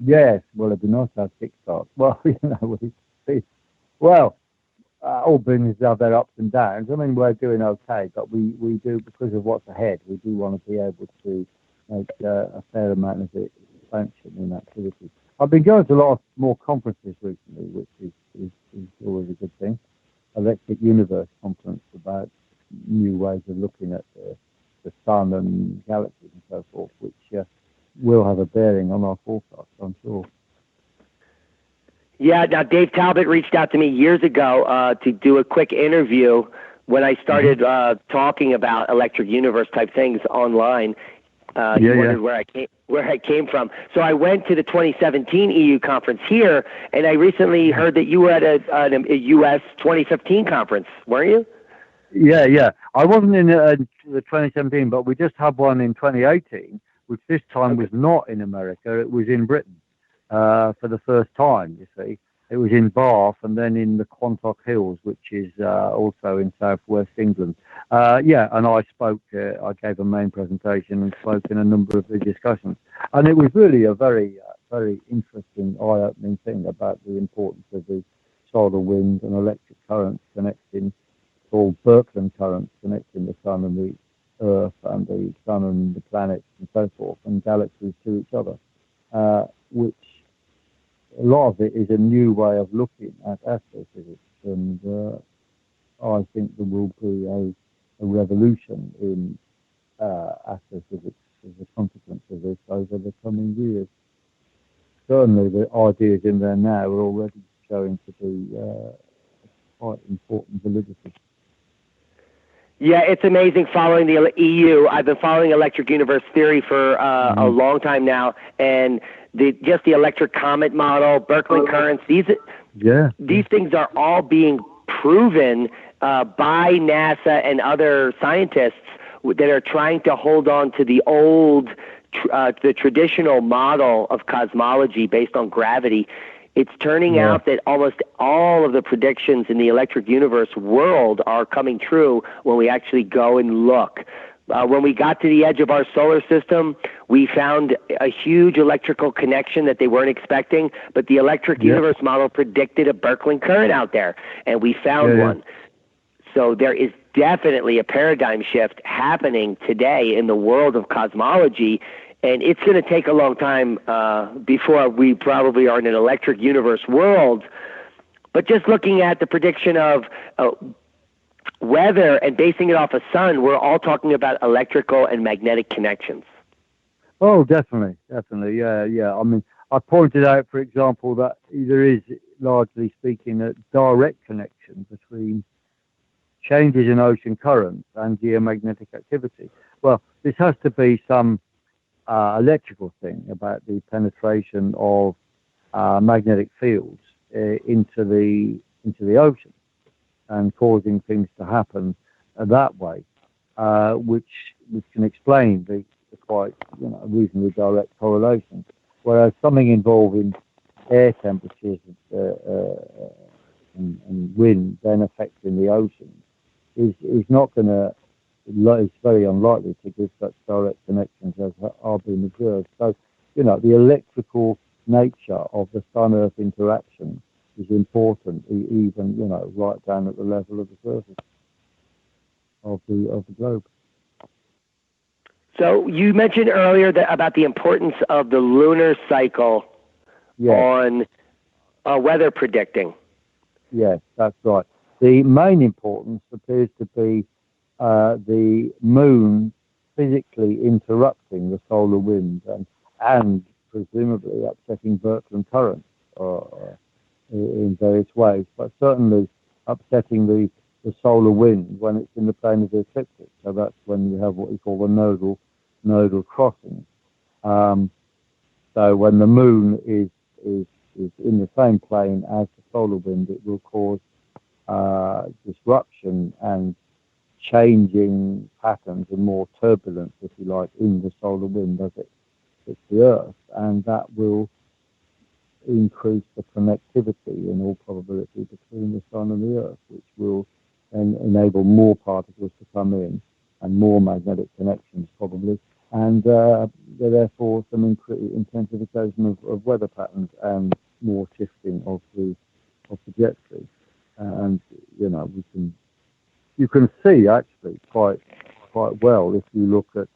Yes, well, it'd be nice to have Kickstarter. Well, all businesses have their ups and downs. I mean, we're doing okay, but we do, because of what's ahead, we do want to be able to make a fair amount of expansion in activity. I've been going to a lot more conferences recently, which is always a good thing. Electric Universe conference about new ways of looking at the sun and galaxies and so forth, which will have a bearing on our forecast, I'm sure. Yeah, now Dave Talbot reached out to me years ago to do a quick interview when I started talking about Electric Universe type things online. You wondered where I came from. So I went to the 2017 EU conference here, and I recently heard that you were at a US 2015 conference, weren't you? Yeah. I wasn't in the 2017, but we just had one in 2018, which this time was not in America. It was in Britain for the first time, you see. It was in Bath and then in the Quantock Hills, which is also in southwest England. And I spoke, I gave a main presentation and spoke in a number of the discussions. And it was really a very, very interesting, eye-opening thing about the importance of the solar wind and electric currents connecting, called Birkeland currents, connecting the sun and the Earth and the sun and the planets and so forth, and galaxies to each other, which a lot of it is a new way of looking at astrophysics, and I think there will be a revolution in astrophysics as a consequence of this over the coming years. Certainly the ideas in there now are already showing to be quite important validity. Yeah, it's amazing following the EU. I've been following electric universe theory for a long time now, and just the electric comet model, Birkeland currents, these things are all being proven by NASA and other scientists that are trying to hold on to the old, the traditional model of cosmology based on gravity. It's turning out that almost all of the predictions in the electric universe world are coming true when we actually go and look. When we got to the edge of our solar system, we found a huge electrical connection that they weren't expecting, but the electric universe model predicted a Birkeland current out there, and we found one. So there is definitely a paradigm shift happening today in the world of cosmology, and it's going to take a long time before we probably are in an electric universe world. But just looking at the prediction of weather and basing it off a sun, we're all talking about electrical and magnetic connections. Oh, definitely. Yeah. I mean, I pointed out, for example, that there is, largely speaking, a direct connection between changes in ocean currents and geomagnetic activity. Well, this has to be some electrical thing about the penetration of magnetic fields into the ocean and causing things to happen that way, which can explain the quite reasonably direct correlation. Whereas something involving air temperatures and wind then affecting the ocean is not going to. It's very unlikely to give such direct connections as are being observed. So, the electrical nature of the Sun-Earth interaction is important, even, right down at the level of the surface of the globe. So you mentioned earlier about the importance of the lunar cycle on weather predicting. Yes, that's right. The main importance appears to be the moon physically interrupting the solar wind and presumably upsetting Birkeland currents in various ways, but certainly upsetting the solar wind when it's in the plane of the ecliptic. So that's when you have what we call the nodal crossing. So when the moon is in the same plane as the solar wind, it will cause disruption and changing patterns and more turbulence, if you like, in the solar wind as it hits the Earth, and that will increase the connectivity in all probability between the Sun and the Earth, which will enable more particles to come in and more magnetic connections probably, and therefore some intensification of weather patterns and more shifting of the jet stream. And you can see actually quite well if you look at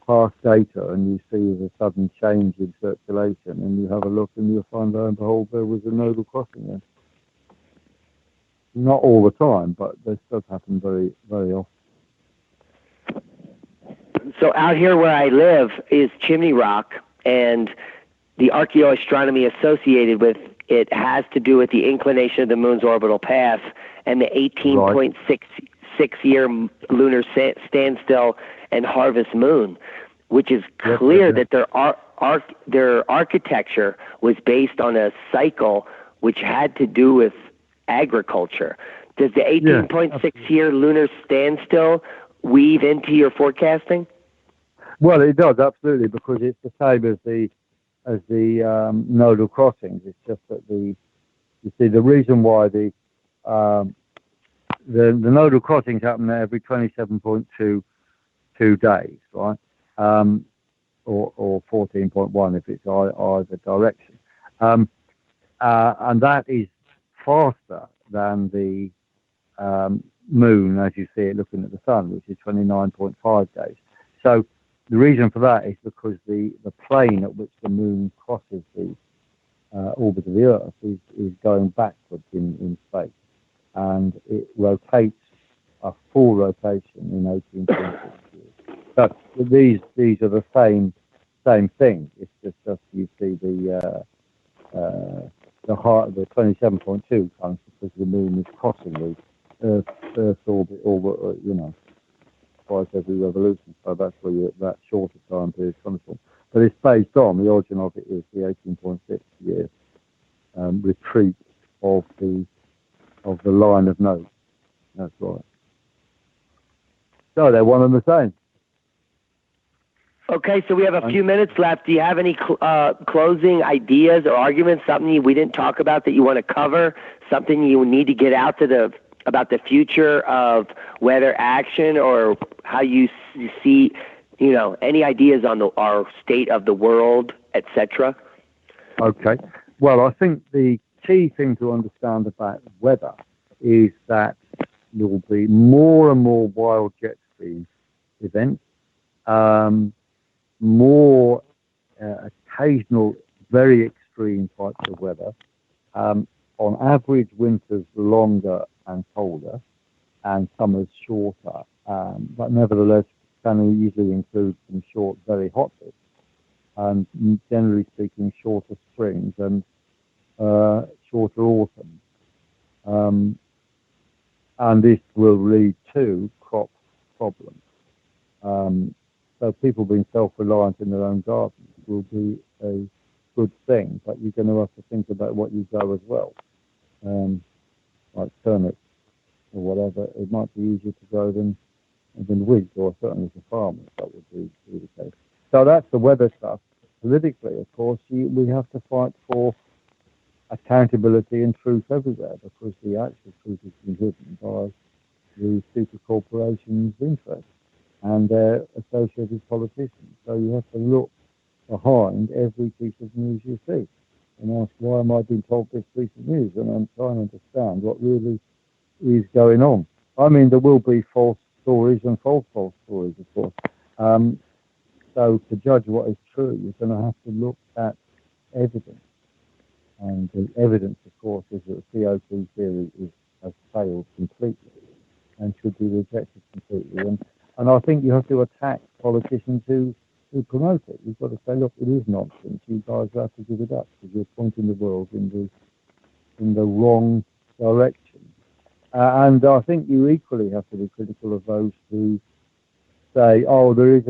past data and you see a sudden change in circulation, and you have a look and you'll find, lo and behold, there was a nodal crossing there. Not all the time, but this does happen very, very often. So out here where I live is Chimney Rock, and the archaeoastronomy associated with it has to do with the inclination of the moon's orbital path and the 18.66-year lunar standstill and harvest moon. which is clear that their architecture was based on a cycle which had to do with agriculture. Does the 18.6-year lunar standstill weave into your forecasting? Well, it does, absolutely, because it's the same as the nodal crossings. It's just that the reason why the nodal crossings happen every 27.2 days, right? Or 14.1 if it's either direction. And that is faster than the moon as you see it looking at the sun, which is 29.5 days. So the reason for that is because the plane at which the moon crosses the orbit of the Earth is going backwards in space, and it rotates a full rotation in 18.6 years. So these are the same thing. It's just you see the 27.2 comes because the moon is crossing the Earth's orbit, twice every revolution. So that's where that shorter time period comes from. But it's based on the origin of it is the 18.6 year retreat of the line of nodes. That's right. So they're one and the same. Okay, so we have a few minutes left. Do you have any closing ideas or arguments, something we didn't talk about that you want to cover, something you need to get out about the future of weather action, or how you see, any ideas on our state of the world, etc.? Okay. Well, I think the key thing to understand about weather is that there will be more and more wild jet stream events, more occasional very extreme types of weather. On average, winters longer and colder, and summers shorter, but nevertheless can easily include some short, very hot bits, and generally speaking, shorter springs and shorter autumns. And this will lead to crop problems. So people being self-reliant in their own gardens will be a good thing, but you're going to have to think about what you grow as well. Like turnips or whatever, it might be easier to grow than wheat, or certainly for farmers that would be the case. So that's the weather stuff. Politically, of course, we have to fight for accountability and truth everywhere, because the actual truth has been hidden by the super corporations' interests and their associated politicians. So you have to look behind every piece of news you see and ask, why am I being told this piece of news? And I'm trying to understand what really is going on. I mean, there will be false stories and false stories, of course. So to judge what is true, you're going to have to look at evidence. And the evidence, of course, is that the CO2 theory has failed completely and should be rejected completely. And I think you have to attack politicians who promote it. You've got to say, look, it is nonsense. You guys have to give it up, because you're pointing the world in the wrong direction. And I think you equally have to be critical of those who say, oh, there is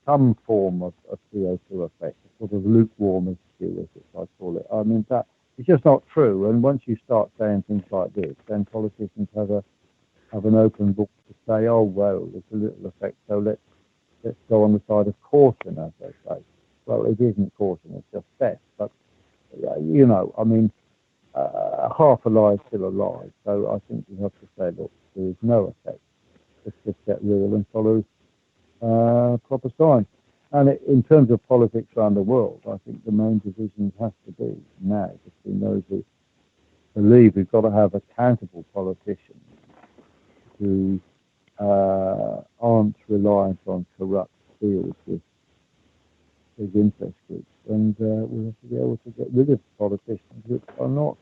some form of CO2 effect, a sort of lukewarm view, as I call it. I mean, that it's just not true. And once you start saying things like this, then politicians have an open book to say, oh, well, there's a little effect, so let's go on the side of caution, as they say. Well, it isn't caution, it's just theft. But, I mean, half a lie is still a lie. So I think you have to say, look, there is no effect. Let's just get real and follow proper science. And in terms of politics around the world, I think the main division has to be now between those who believe we've got to have accountable politicians who aren't reliant on corrupt deals with big interest groups. And we have to be able to get rid of politicians which are not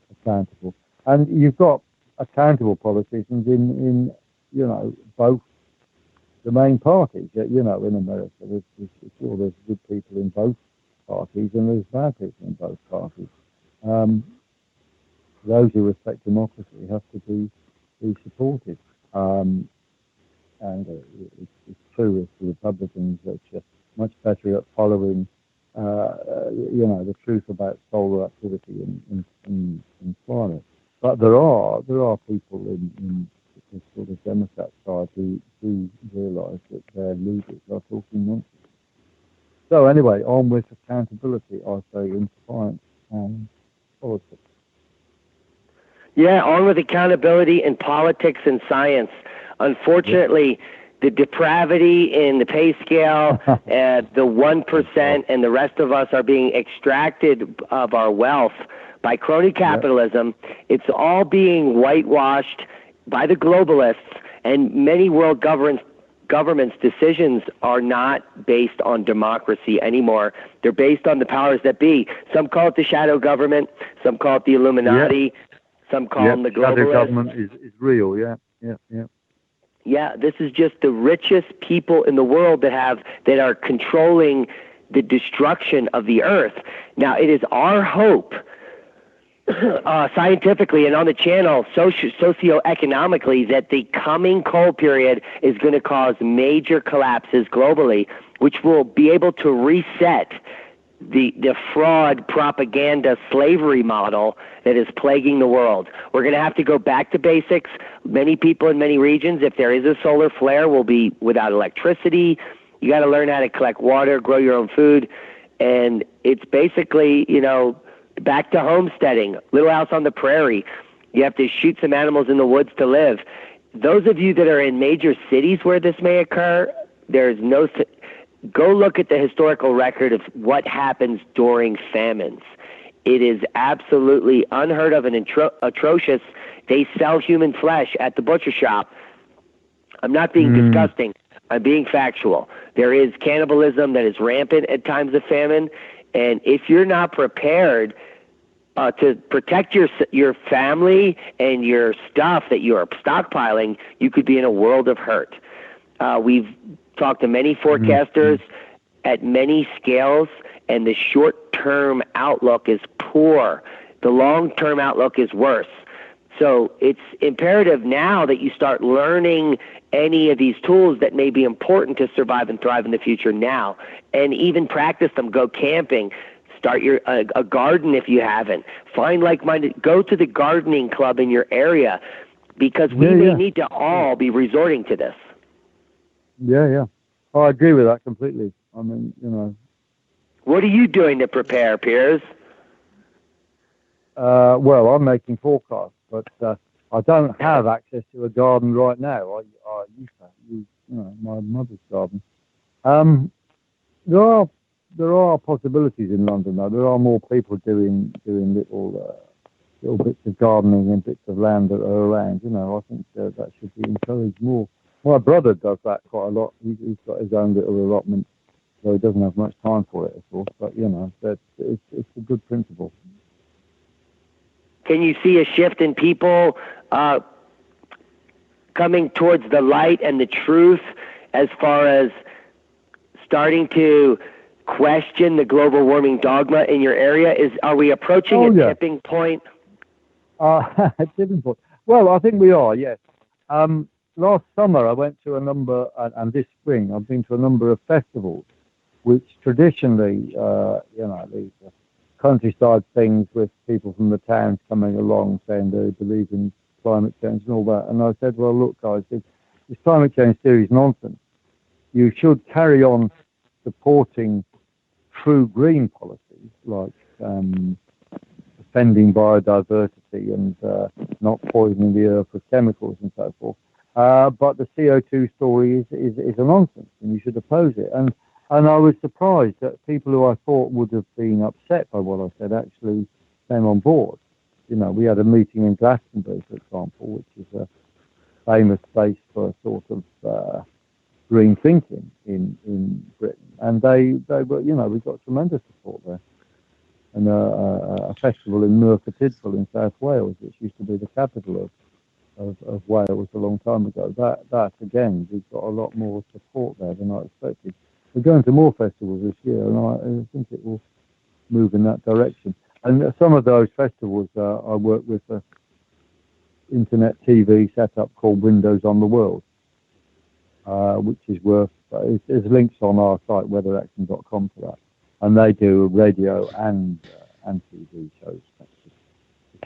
accountable. And you've got accountable politicians in both the main parties. In America, there's good people in both parties and there's bad people in both parties. Those who respect democracy have to be supported. And it's true if the Republicans are just much better at following, the truth about solar activity in climate. But there are people in the sort of Democrat side who realise that their leaders are talking nonsense. So anyway, on with accountability, I say, in science and politics. Yeah, on with accountability in politics and science. Unfortunately, the depravity in the pay scale, the 1% and the rest of us are being extracted of our wealth by crony capitalism. It's all being whitewashed by the globalists, and many world governments' decisions are not based on democracy anymore. They're based on the powers that be. Some call it the shadow government, some call it the Illuminati, some call them the globalists. Shadow government is real, yeah. Yeah, this is just the richest people in the world that are controlling the destruction of the earth. Now, it is our hope, scientifically and on the channel, socioeconomically, that the coming coal period is going to cause major collapses globally, which will be able to reset the fraud, propaganda, slavery model that is plaguing the world. We're going to have to go back to basics. Many people in many regions, if there is a solar flare, will be without electricity. You got to learn how to collect water, grow your own food, and it's basically, back to homesteading, Little House on the Prairie. You have to shoot some animals in the woods to live. Those of you that are in major cities where this may occur, go look at the historical record of what happens during famines. It is absolutely unheard of and atrocious. They sell human flesh at the butcher shop. I'm not being disgusting. I'm being factual. There is cannibalism that is rampant at times of famine, and if you're not prepared to protect your family and your stuff that you are stockpiling, you could be in a world of hurt. We've talked to many forecasters at many scales, and the short-term outlook is poor. The long-term outlook is worse. So it's imperative now that you start learning any of these tools that may be important to survive and thrive in the future now, and even practice them. Go camping. Start a garden if you haven't. Find like-minded. Go to the gardening club in your area, because we may need to all be resorting to this. Yeah. Oh, I agree with that completely. I mean, What are you doing to prepare, Piers? Well, I'm making forecasts, but I don't have access to a garden right now. I used to use, my mother's garden. There are possibilities in London, though. There are more people doing little bits of gardening and bits of land that are around. I think that should be encouraged more. My brother does that quite a lot. He's got his own little allotment, so he doesn't have much time for it, of course. But it's a good principle. Can you see a shift in people coming towards the light and the truth, as far as starting to question the global warming dogma in your area? Are we approaching a tipping point? A tipping point. Well, I think we are. Yes. Last summer, I went to a number, and this spring, I've been to a number of festivals, which traditionally, these countryside things with people from the towns coming along saying they believe in climate change and all that. And I said, well, look, guys, this climate change theory is nonsense. You should carry on supporting true green policies like defending biodiversity and not poisoning the earth with chemicals and so forth. But the CO2 story is a nonsense, and you should oppose it. And I was surprised that people who I thought would have been upset by what I said actually came on board. We had a meeting in Glastonbury, for example, which is a famous place for sort of green thinking in Britain, and they were, we got tremendous support there. And a festival in Merthyr Tydfil in South Wales, which used to be the capital of Wales a long time ago. That again, we've got a lot more support there than I expected. We're going to more festivals this year, and I think it will move in that direction. And some of those festivals, I work with an internet TV setup called Windows on the World. which is worth. There's links on our site, weatheraction.com, for that, and they do radio and TV shows, which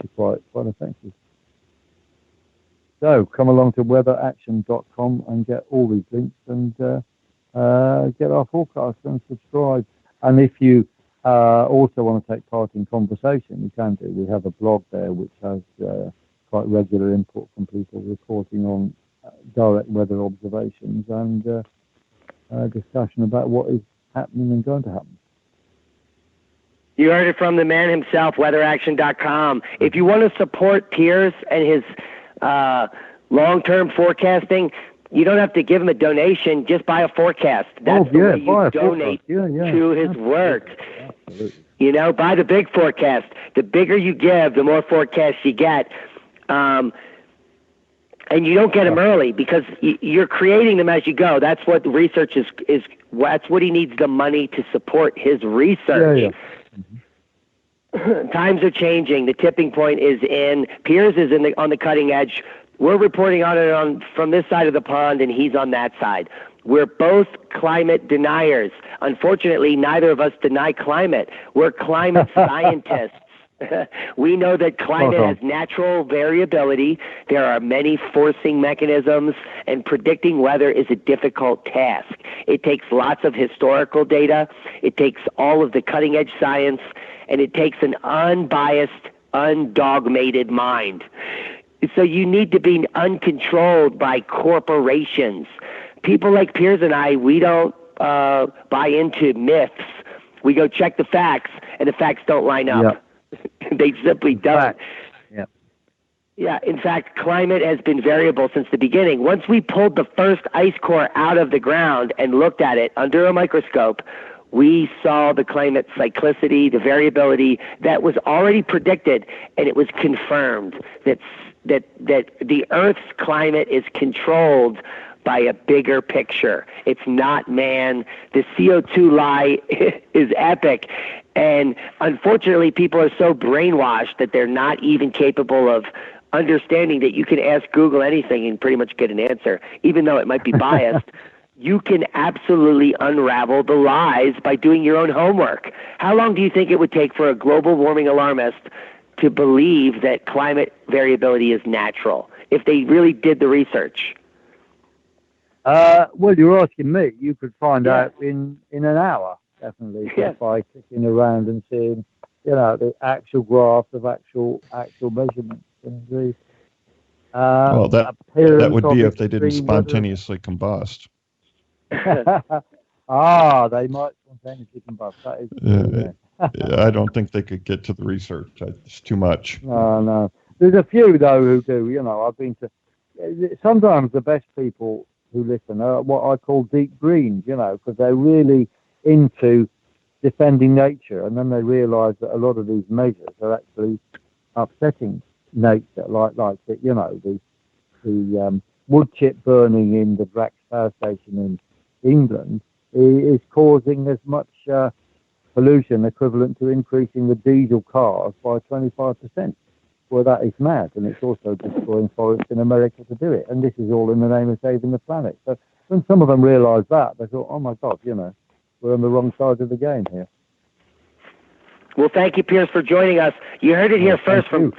is quite effective. So come along to weatheraction.com and get all these links and get our forecast and subscribe. And if you also want to take part in conversation, you can do. We have a blog there which has quite regular input from people reporting on direct weather observations and discussion about what is happening and going to happen. You heard it from the man himself, weatheraction.com. If you want to support Piers and his long-term forecasting, you don't have to give him a donation. Just buy a forecast. That's the way you donate to his work. Absolutely. You know, buy the big forecast. The bigger you give, the more forecasts you get. And you don't get them early because you're creating them as you go. That's what the research is. That's what he needs the money to support his research. Yeah. Times are changing. The tipping point is in. Piers is on the cutting edge. We're reporting on it from this side of the pond, and he's on that side. We're both climate deniers. Unfortunately, neither of us deny climate. We're climate scientists. We know that climate has natural variability. There are many forcing mechanisms, and predicting weather is a difficult task. It takes lots of historical data. It takes all of the cutting-edge science, and it takes an unbiased, undogmated mind. So you need to be uncontrolled by corporations. People like Piers and I, we don't buy into myths. We go check the facts, and the facts don't line up. Yep. They simply don't. Yeah, in fact, climate has been variable since the beginning. Once we pulled the first ice core out of the ground and looked at it under a microscope, we saw the climate cyclicity, the variability that was already predicted, and it was confirmed that the Earth's climate is controlled by a bigger picture. It's not man. The CO2 lie is epic. And unfortunately, people are so brainwashed that they're not even capable of understanding that you can ask Google anything and pretty much get an answer, even though it might be biased. You can absolutely unravel the lies by doing your own homework. How long do you think it would take for a global warming alarmist to believe that climate variability is natural if they really did the research? Well, you're asking me. You could find out in an hour, definitely, just by clicking around and seeing, the actual graphs of actual measurements. And the, well, that would be if they didn't spontaneously combust. They might spontaneously combust. That is true, I don't think they could get to the research. It's too much. No. There's a few, though, who do. I've been to... Sometimes the best people who listen are what I call deep greens, because they're really into defending nature, and then they realise that a lot of these measures are actually upsetting nature, like the wood chip burning in the Drax power station in England is causing as much pollution equivalent to increasing the diesel cars by 25%. Well, that is mad, and it's also destroying forests in America to do it. And this is all in the name of saving the planet. So when some of them realised that, they thought, oh, my God, we're on the wrong side of the game here. Well, thank you, Piers, for joining us. You heard it here first from